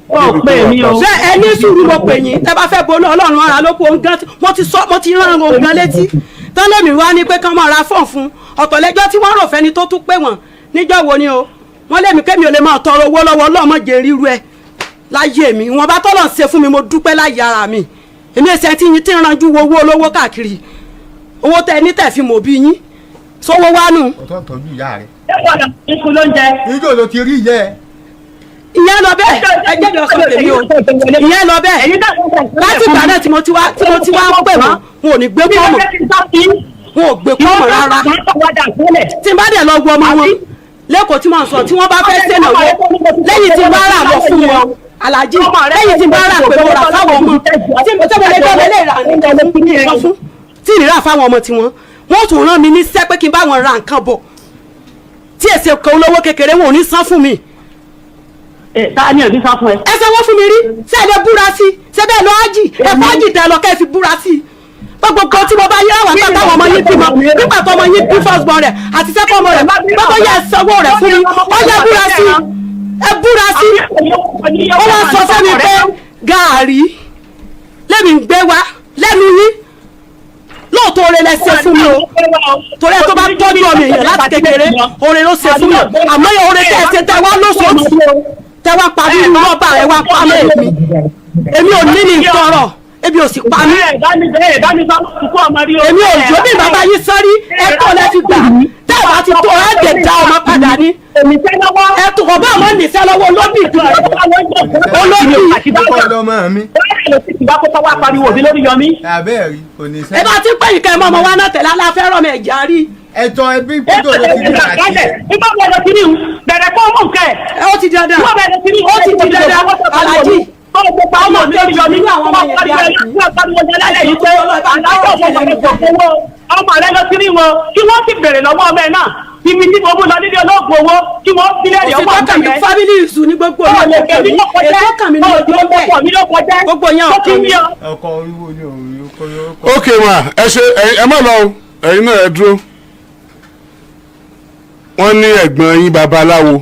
ó pè mí o. ṣé ẹ ní sùúrù mo pè yín tẹ́ bá fẹ́ bolú Ọlọ́run ara ló kó gan mo ti rán o gan létí tán lèmi wá ní pé kán máa ra fọ́ọ̀n fún ọ̀tọ̀lẹ́jọ́ tí wọ́n rò fẹ́ni tó tún pè wọ́n níjọ́ wo ni o wọ́n lé mi kémi ò lè máa tọrọ owó lọ́wọ́ ọlọ́mọdé ríru ẹ láyé mi wọn bá tọ́lọ̀ ń ṣe fún mi mo dúpẹ́ láyé ara mi èmi ẹsẹ̀ tí yín tí ń ranjú owó olówó káàkiri owó tẹ ní tẹ̀ fi mọ̀ bí yín sówó wánu. ọ̀tọ̀ tọ́jú ìyá rẹ̀. ẹ gbọ́dọ̀ ikú ló ń jẹ. níjọ́ ló ti rí ìyẹ́ ẹ. ìyẹn lọ bẹ́ẹ̀ ẹjẹ́ mi ọ̀sán tèmi o ìyẹn lọ bẹ́ẹ̀ láti ìgbà náà tí mo ti wá pè wọ́n wọn ò ní gbé kọ́mọ̀ wọn ò gbé kọ́mọ̀ rárá tí n bá dẹ̀ lọ gbọ́ ọmọ wọn lẹ́kọ̀ọ́ tí mo sọ tí wọ́n bá fẹ́ sẹ́nà wọ lẹ́yìn tí n bá rà lọ fún wọn alájí lẹ́yìn tí n bá rà pé mo rà fáwọn ọmọ tí mo lè gbọ́ lè rà nìkan fún tí ì rà fáwọn ọmọ tiwọn wọ́n tún rán mi níṣẹ́ pé kí n bá wọn ra nǹkan bọ̀ tí èsì kan olówó kékeré wọn ò ní san fún mi. ta ni ò ní san fún ẹ. ẹ sanwó fún mi rí ṣé ẹ lè búra sí ṣé bẹ́ẹ̀ lọ ájì ẹ fájì tẹ lọ kẹ́ ẹ fi búra sí gbogbo tí mo bá yẹ wà nígbà táwọn ọmọ yín bímọ nígbà tó ọmọ yín bí first born rẹ àti second born rẹ gbogbo yẹ sanwó rẹ fún mi ó yẹ búra sí ẹ búra sí ó wá sọ fún mi pé gàárì lẹ́mi ń gbé wá lẹ́nu yín lóòótọ́ oore lẹ ṣe fún mi o torí ẹ tó bá tọ́jú ọmọ èèyàn láti kékeré oore ló ṣe fún mi àmọ́ oore tẹ́ ẹ ṣe tẹ́ wá lóṣooṣù tẹ́ wá parí inú rọ́bà ẹ wá pa mọ́ èmi ò ní ní ìtọ́rọ̀ ebi ò sì pa mí. èmi ò jó bí bàbá yín sọ́rí ẹ̀kọ́ lẹ fi gbà tẹ́ ẹ bá ti tó ẹ̀ dẹ̀ dá ọmọ padà ní. ẹ̀tù kò bá àwọn nìfẹ́ lọ́wọ́ olóbì gan olóbì. ọlọmọ mi. abẹ́ẹ̀rí kò ní sẹ́yìn. ẹ bá ti pẹ́ ìkẹ́ mọ́ ọmọ wa náà tẹ̀lé aláfẹ́rọ̀ mi ẹ̀já rí. ẹ̀tọ́ ẹbí gbọ́dọ̀ ló ti rí àti ẹ̀. nígbà wo lọ sí ní bẹ̀rẹ̀ kó mú nkẹ́. ó ti dandan ó ti di dandan alájí. ọmọ mi ò yọ nínú àwọn ọmọ rẹ lọ sí ní wọn kí wọ́n sì bèrè lọ́wọ́ ọmọ ẹ náà ibi tí mo mú lọ nílé olóògùn owó kí wọ́n sílẹ̀ rẹ̀ ọmọ ọmọ mi fábílì ìṣù ní gbogbo ọmọ ètò kàn mí ní ojú bẹ́ẹ̀ gbogbo yẹn ọkàn mi. ọkọ oríwo ni òun ok ma ẹ ṣe ẹ má lọ ẹ̀yin náà ẹ dúró wọ́n ní ẹ̀gbọ́n yín babaláwo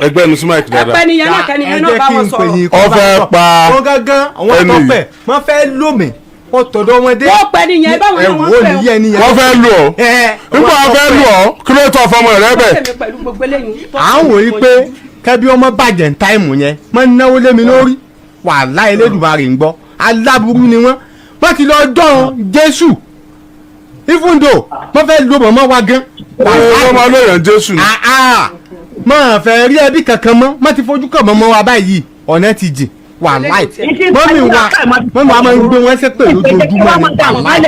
ẹgbẹ́ ní smike dada ẹgbẹ́ nìyẹn náà kẹ́niyẹn náà bá wọn sọ̀rọ̀. ọ fẹ́ pa wọn gángan àwọn tó fẹ́ wọ́n fẹ́ lómi wọ́n tọ̀dọ̀ wọn dé. wọ́n pẹ́ nìyẹn báwọn náà wọ́n fẹ́ wọ́n fẹ́ lù ọ́ nígbà wọ́n fẹ́ lù ọ́ kí ló tọ́ fọmọ rẹ bẹ́ẹ̀. à ń wòye pé kẹ́bí ọmọ bàjẹ́ táìmù yẹn máa ń náwó lé mi lórí wàhálà Elédùmarè ń gbọ́ aláburú ni wọ́n ti lọ dán Jésù even though wọ́n fẹ́ lo mọ̀mọ́ wa gan. wọ́n máa lóyún Jésù. máa fẹ́ rí ẹbí kankan mọ́ ti fojú kàn mọ́ wa báyìí ọ̀nà ti jìn wà láì mọ́mí wa máa ń gbé wọn ṣépè lójoojúmọ́ ni wà láì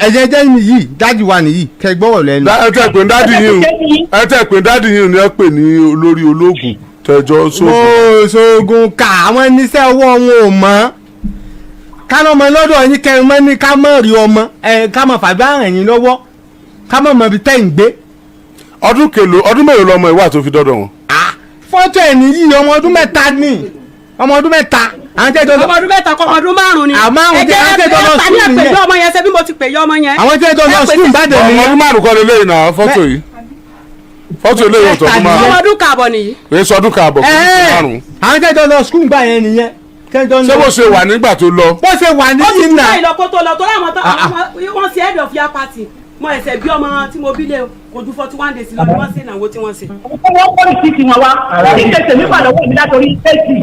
ẹ̀jẹ̀ jẹ́ nìyí dájú wa nìyí kẹgbọ́rọ̀ lẹ́nu. ẹ tẹ́ pé dádì yìí ni ẹ pè ní olórí ológun tẹjọ sóògùn. sóògùn ká àwọn oníṣẹ́ ọwọ́ wọn ò mọ́ kánú ọmọ lọ́dọ̀ yín kẹrin mọ́ ní ká mọ̀ rí ọmọ ká mọ̀ fàgbà rìn yín lọ́wọ́ ká mọ̀ mọ̀ bí tẹ́ ń gbé. ọdún mélòó lọmọ ìwà tó fi dọ́dọ̀ wọn. fọ́tò ẹ̀ nìyí ọmọ ọdún mẹ́ta ni ọmọ ọdún mẹ́ta. ọmọ ọdún mẹ́ta kọ́ ọmọ ọdún márùn-ún ni. àmọ́ àwọn jẹ́ àtẹ̀jọ́ lọ sùn nìyẹn. ẹ ọmọ yẹn ṣe bí mo ti pè yọ ọmọ yẹn. àwọn jẹ́ àtẹ̀jọ́ lọ sùn bàdàn nìyẹn. ọmọ ọdún márùn-ún kọ́ lélẹ́yìn náà fọ́tò yìí fọ́tò eléyìí ọ̀tọ̀ ọdún márùn-ún. ọmọ ọdún kààbọ̀ nìyí. èyí sọdún kààbọ̀ kò ní márùn-ún. àwọn jẹ́ àtẹ̀jọ́ lọ sùn gbà yẹn nìyẹn. ṣé bó ṣe wà nígbà tó lọ. bó ṣe wà ní ó ti yìí tún náà. báyìí lọ kó tó lọ tó láwọn wọ́n ṣe head of year party mo ẹsẹ̀ bí ọmọ tí mo bí lé ojú 41 days lọ ni wọ́n ṣe ìnáwó tí wọ́n ṣe. wọ́n kọ́ ìsìtì wọn wá ìṣẹ̀ṣẹ̀ nípa lọ́wọ́ mi látòrí fẹ́ẹ̀kì.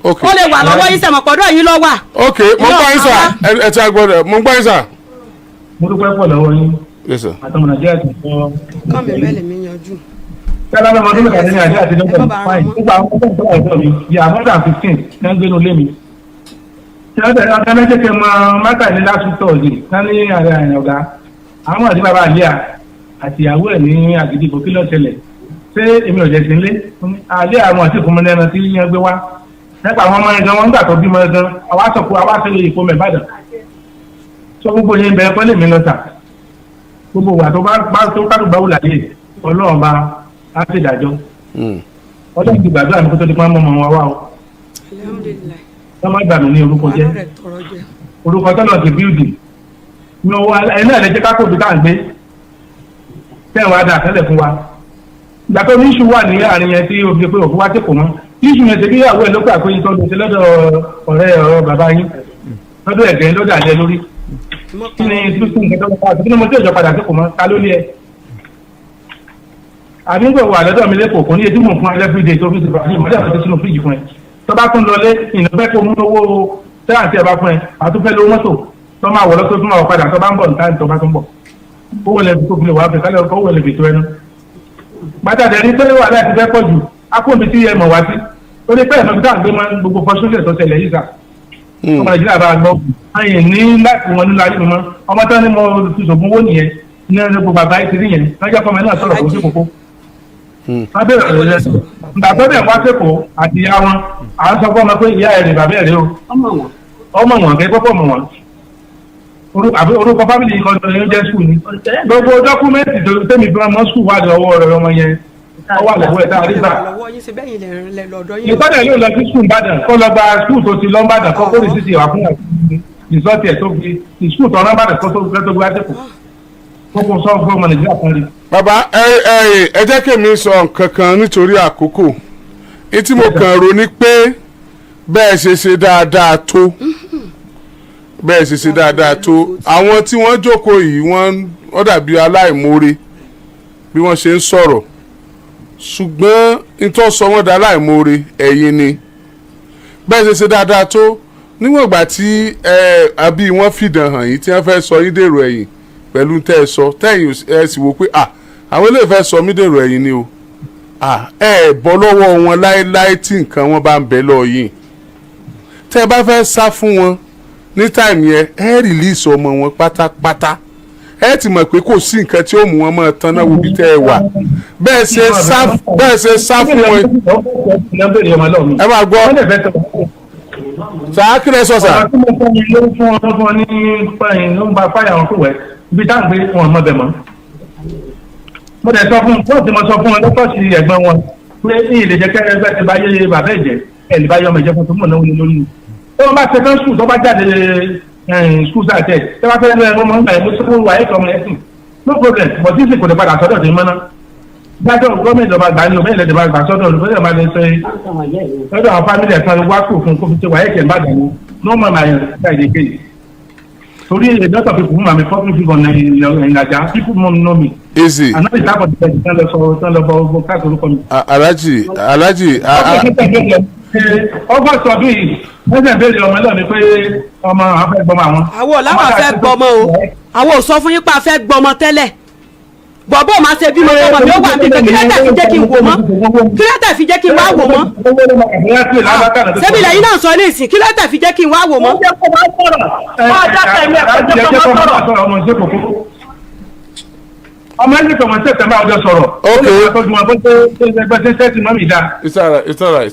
ó lè wà lọ́wọ́ yín sẹ̀mọ̀ pọ̀dọ̀ yín lọ wà. ok mo gbọ́ yín sà ẹ ti agbọ́dọ̀ mo gbọ́ yín sà. mo dúpẹ́ pọ̀ lọ́wọ́ yín yes sir. àtọmọ nàìjíríà ti sọ. kọ́ mi bẹ́ẹ̀ lè mi yanjú. kálá lọ́mọ ọdún mẹ́ta ní nàìjíríà ti dọ́kọ̀ fáìn nípa àwọn ọmọ ìgbà ọ̀dọ́ mi yà more than 15 ní gbénu lé mi. ọ̀tẹ́lẹ́sẹ̀kẹ̀ mọ mákà ní lásù tọ̀ọ̀dì ká ní ààrẹ àyàn ọ̀gá àwọn àti bàbá àlíà àti ìyàwó ẹ̀ ní àgídìbò kí ló ṣẹlẹ̀ ṣé èmi ò jẹ́ sí ilé àlíà àwọn àti ìfúnmọ́ ẹran tí yẹn gbé wá nípa àwọn ọmọ ẹgan wọn gbà tó bímọ ẹgan àwa sọ̀kò àwa sẹ́lẹ̀ ìfọ̀ mẹ́bàdàn sọ gbogbo yẹn bẹ̀rẹ̀ pẹ́lẹ́ mi lọ́tà gbogbo wà tó bá tó kálù bá wùlà yé ọlọ́run bá á sì dájọ́ ọlọ́run ti gbàdúrà mi kó tó di pọ́n mọ́ wa wá o Alhamdulillah. wọ́n má gbà mí ní orúkọ jẹ́ Àánú rẹ̀ tọrọ jẹ. orúkọ tọ́lọ̀ ti bíldì ní owó ẹni náà lè jẹ́ kákó bí ká ń gbé tẹ́wọ̀n adà tẹ́lẹ̀ fún wa ìgbà tó ní iṣu wà ní àárín yẹn tí o fi pé òkú wá tẹ̀kọ̀ mọ́ iṣu yẹn ti bí ìyàwó ẹ̀ ló pé àpéyìn tó lọ sí lọ́dọ̀ ọ̀rẹ́ bàbá yín lọ́dọ̀ ẹ̀gẹ́ lọ́dọ̀ àlẹ́ lórí kí ni tuntun nǹkan tó wà kí ni mo tí òjò padà tẹ̀kọ̀ mọ́ ta ló lé ẹ. àbígbò wà lọ́dọ̀ mi lẹ́kọ̀ọ́ kò ní etí mò ń fún everyday tó fi ti bàjẹ́ ìmọ̀lẹ́ àti sínú fíjì fún ẹ tó bá tún lọlé ìnáwó kó mú owó tẹ́láǹtì ẹ̀ bá fún ẹ àtúfẹ́ lówó mọ́tò tó máa wọ̀ lọ́tọ́ tó máa wọ̀ padà tó bá ń bọ̀ níta tó bá tún bọ̀ owó lẹ́bi tó fi lè wà á fẹ́ kálẹ̀ owó lẹ́bi tó ẹnu. gbàtàdé ní tẹ́lẹ̀ wà láti fẹ́ pọ̀ jù akóbi tí ẹ mọ̀ wá sí ó ní pẹ́ẹ́ mọ́bí táà gbé máa ń gbogbo fọ́sọ́sẹ̀ tó ṣẹlẹ̀ yìí sà ọmọ nàìjíríà bá gbọ́ àyìn ní láti wọn nílò ayé mi mọ́ ọmọ tán ni mo fi ṣògùn owó nìyẹn ní ẹni gbogbo bàbá yìí ti rí yẹn lọ́jọ́ fọmọ náà sọ̀rọ̀ kò sí kókó. lábẹ́rẹ̀ rẹ̀ lẹ́sìn ìgbàgbọ́ bẹ̀ wá sẹ́kọ̀ọ́ àti ìyá wọn à ń sọ fún ọmọ pé ìyá ẹ̀rẹ̀ bàbá ẹ̀rẹ̀ o ọmọ wọn kẹ́ pọ́pọ́ mọ̀ wọn orúkọ fámìlì kan tó ń jẹ́ skul ni gbogbo dọ́kúmẹ́ntì tó tẹ́mi fi ọmọ skul wà lọ́wọ́ rẹ̀ ọmọ yẹn ọwọ́ àlọ́wọ́ ẹ̀dá àríṣà. ìtọ́jà yóò lọ sí skul Ìbàdàn kó lọ gba skul tó ti lọ Ìbàdàn kó kó rìsíìtì wà fún ìsọ́tì ẹ̀ tó fi skul tó rán Ìbàdàn kó tó gbé àtẹ̀kù kó kó sọ fún ọmọ Nàìjíríà kan rí. bàbá ẹ jẹ́ kí mi sọ nǹkan kan nítorí àkókò etí mo kàn rò ní pé bẹ́ẹ̀ ṣe dáadáa tó bẹ́ẹ̀ ṣe dáadáa tó àwọn tí wọ́n jókòó yìí wọ́n dàbí aláìmoore bí wọ́n ṣe ń sọ̀rọ̀ ṣùgbọ́n nítorí sọ wọ́n dá aláìmoore ẹ̀yin ni bẹ́ẹ̀ ṣe dáadáa tó níwọ̀n ìgbà tí àbí wọ́n fìdàn hàn yín tí wọ́n fẹ́ sọ yín dèrò ẹ̀yìn pẹ̀lú tẹ́ ẹ sọ tẹ́yìn ẹ sì wò pé àwọn eléyìí fẹ́ sọ mí dèrò ẹ̀yìn ni o ẹ bọ́ lọ́wọ́ wọn láéláé tí nǹkan wọn bá ń bẹ lọ yìí tẹ́ ẹ bá fẹ́ sá fún wọn ní táìmù yẹn ẹ rìlíìsì ọmọ wọn pátápátá ẹ ti mọ̀ pé kò sí nǹkan tí ó mú wọn máa tán náà wòbí tẹ́ ẹ wà bẹ́ẹ̀ ṣe sá fún wọn. ẹ máa gbọ́ sàá kí lẹ sọ sà. ọ̀rọ̀ tí mo fọ́ mi ló fún ọ fún ọ ní ló ń ba fáyà wọn kúwẹ̀ ibi tá à ń gbé fún ọmọ bẹ̀ mọ́. mo dẹ̀ sọ fún bọ́ọ̀ tí mo sọ fún ọ lọ́tọ̀ọ̀sì ẹ̀gbọ́n wọn pé ní ìlè jẹ́ kẹ́rẹ́ bẹ́ẹ̀ ti bá yé bàbá ẹ̀jẹ̀ ẹ̀ lè bá yọ ọmọ ìjẹ́ fún tó mọ̀ náà wọlé lórí. tó o bá ṣe fẹ́ sùn tó bá jáde skul sáàtẹ̀ tó bá fẹ́ lọ́wọ́ ọmọ ńgbà yẹn mo sọ fún wa ẹ̀kọ́ ọmọ ẹ̀sìn no problem but tí ìsìnkú padà sọ́dọ̀ tó ń mọ́ná dájọ́ gọ́ọ̀mẹ̀ntì ọba gbà ní òmìnira ìjọba gbà sọ́dọ̀ olùfẹ́lẹ̀ máa lè sọ lọ́dọ̀ àwọn fámìlì ẹ̀kan wá kù fún kófí tí wà ẹ̀kẹ́ ń bá dànù ní wọ́n máa yàn sí àìdè kéyì torí a lot of people who are talking to in Naija people know me. easy. àná ìtàkùn ti bẹ̀rẹ̀ tán lọ bọ káàkiri orúkọ mi. Alhaji. ọgbọ́n sọdún yìí wọ́n sì ń béèrè ọmọ ẹlọ́ni pé ọmọ àwọn fẹ́ gbọmọ àwọn. àwọn ò láwọn fẹ́ gbọmọ o àwọn ò sọ fún yín pé a fẹ́ gbọmọ tẹ́lẹ̀ bọ̀bọ̀ máa ṣe bímọ tọmọ mi ó wà níbẹ̀ kí lẹ́tà fi jẹ́ kí n wò mọ́ kí lẹ́tà fi jẹ́ kí n wá wò mọ́ ṣebí lẹ́yìn náà sọ ní ìsìn kí lẹ́tà fi jẹ́ kí n wá wò mọ́. ọmọ ẹni tó wọn ṣẹ̀ṣẹ̀ máa ọjọ́ sọ̀rọ̀. Okay. ó lè máa tọ́jú wọn bó ṣe ṣe ṣe ṣe ti mọ́ mi dá. It's all right.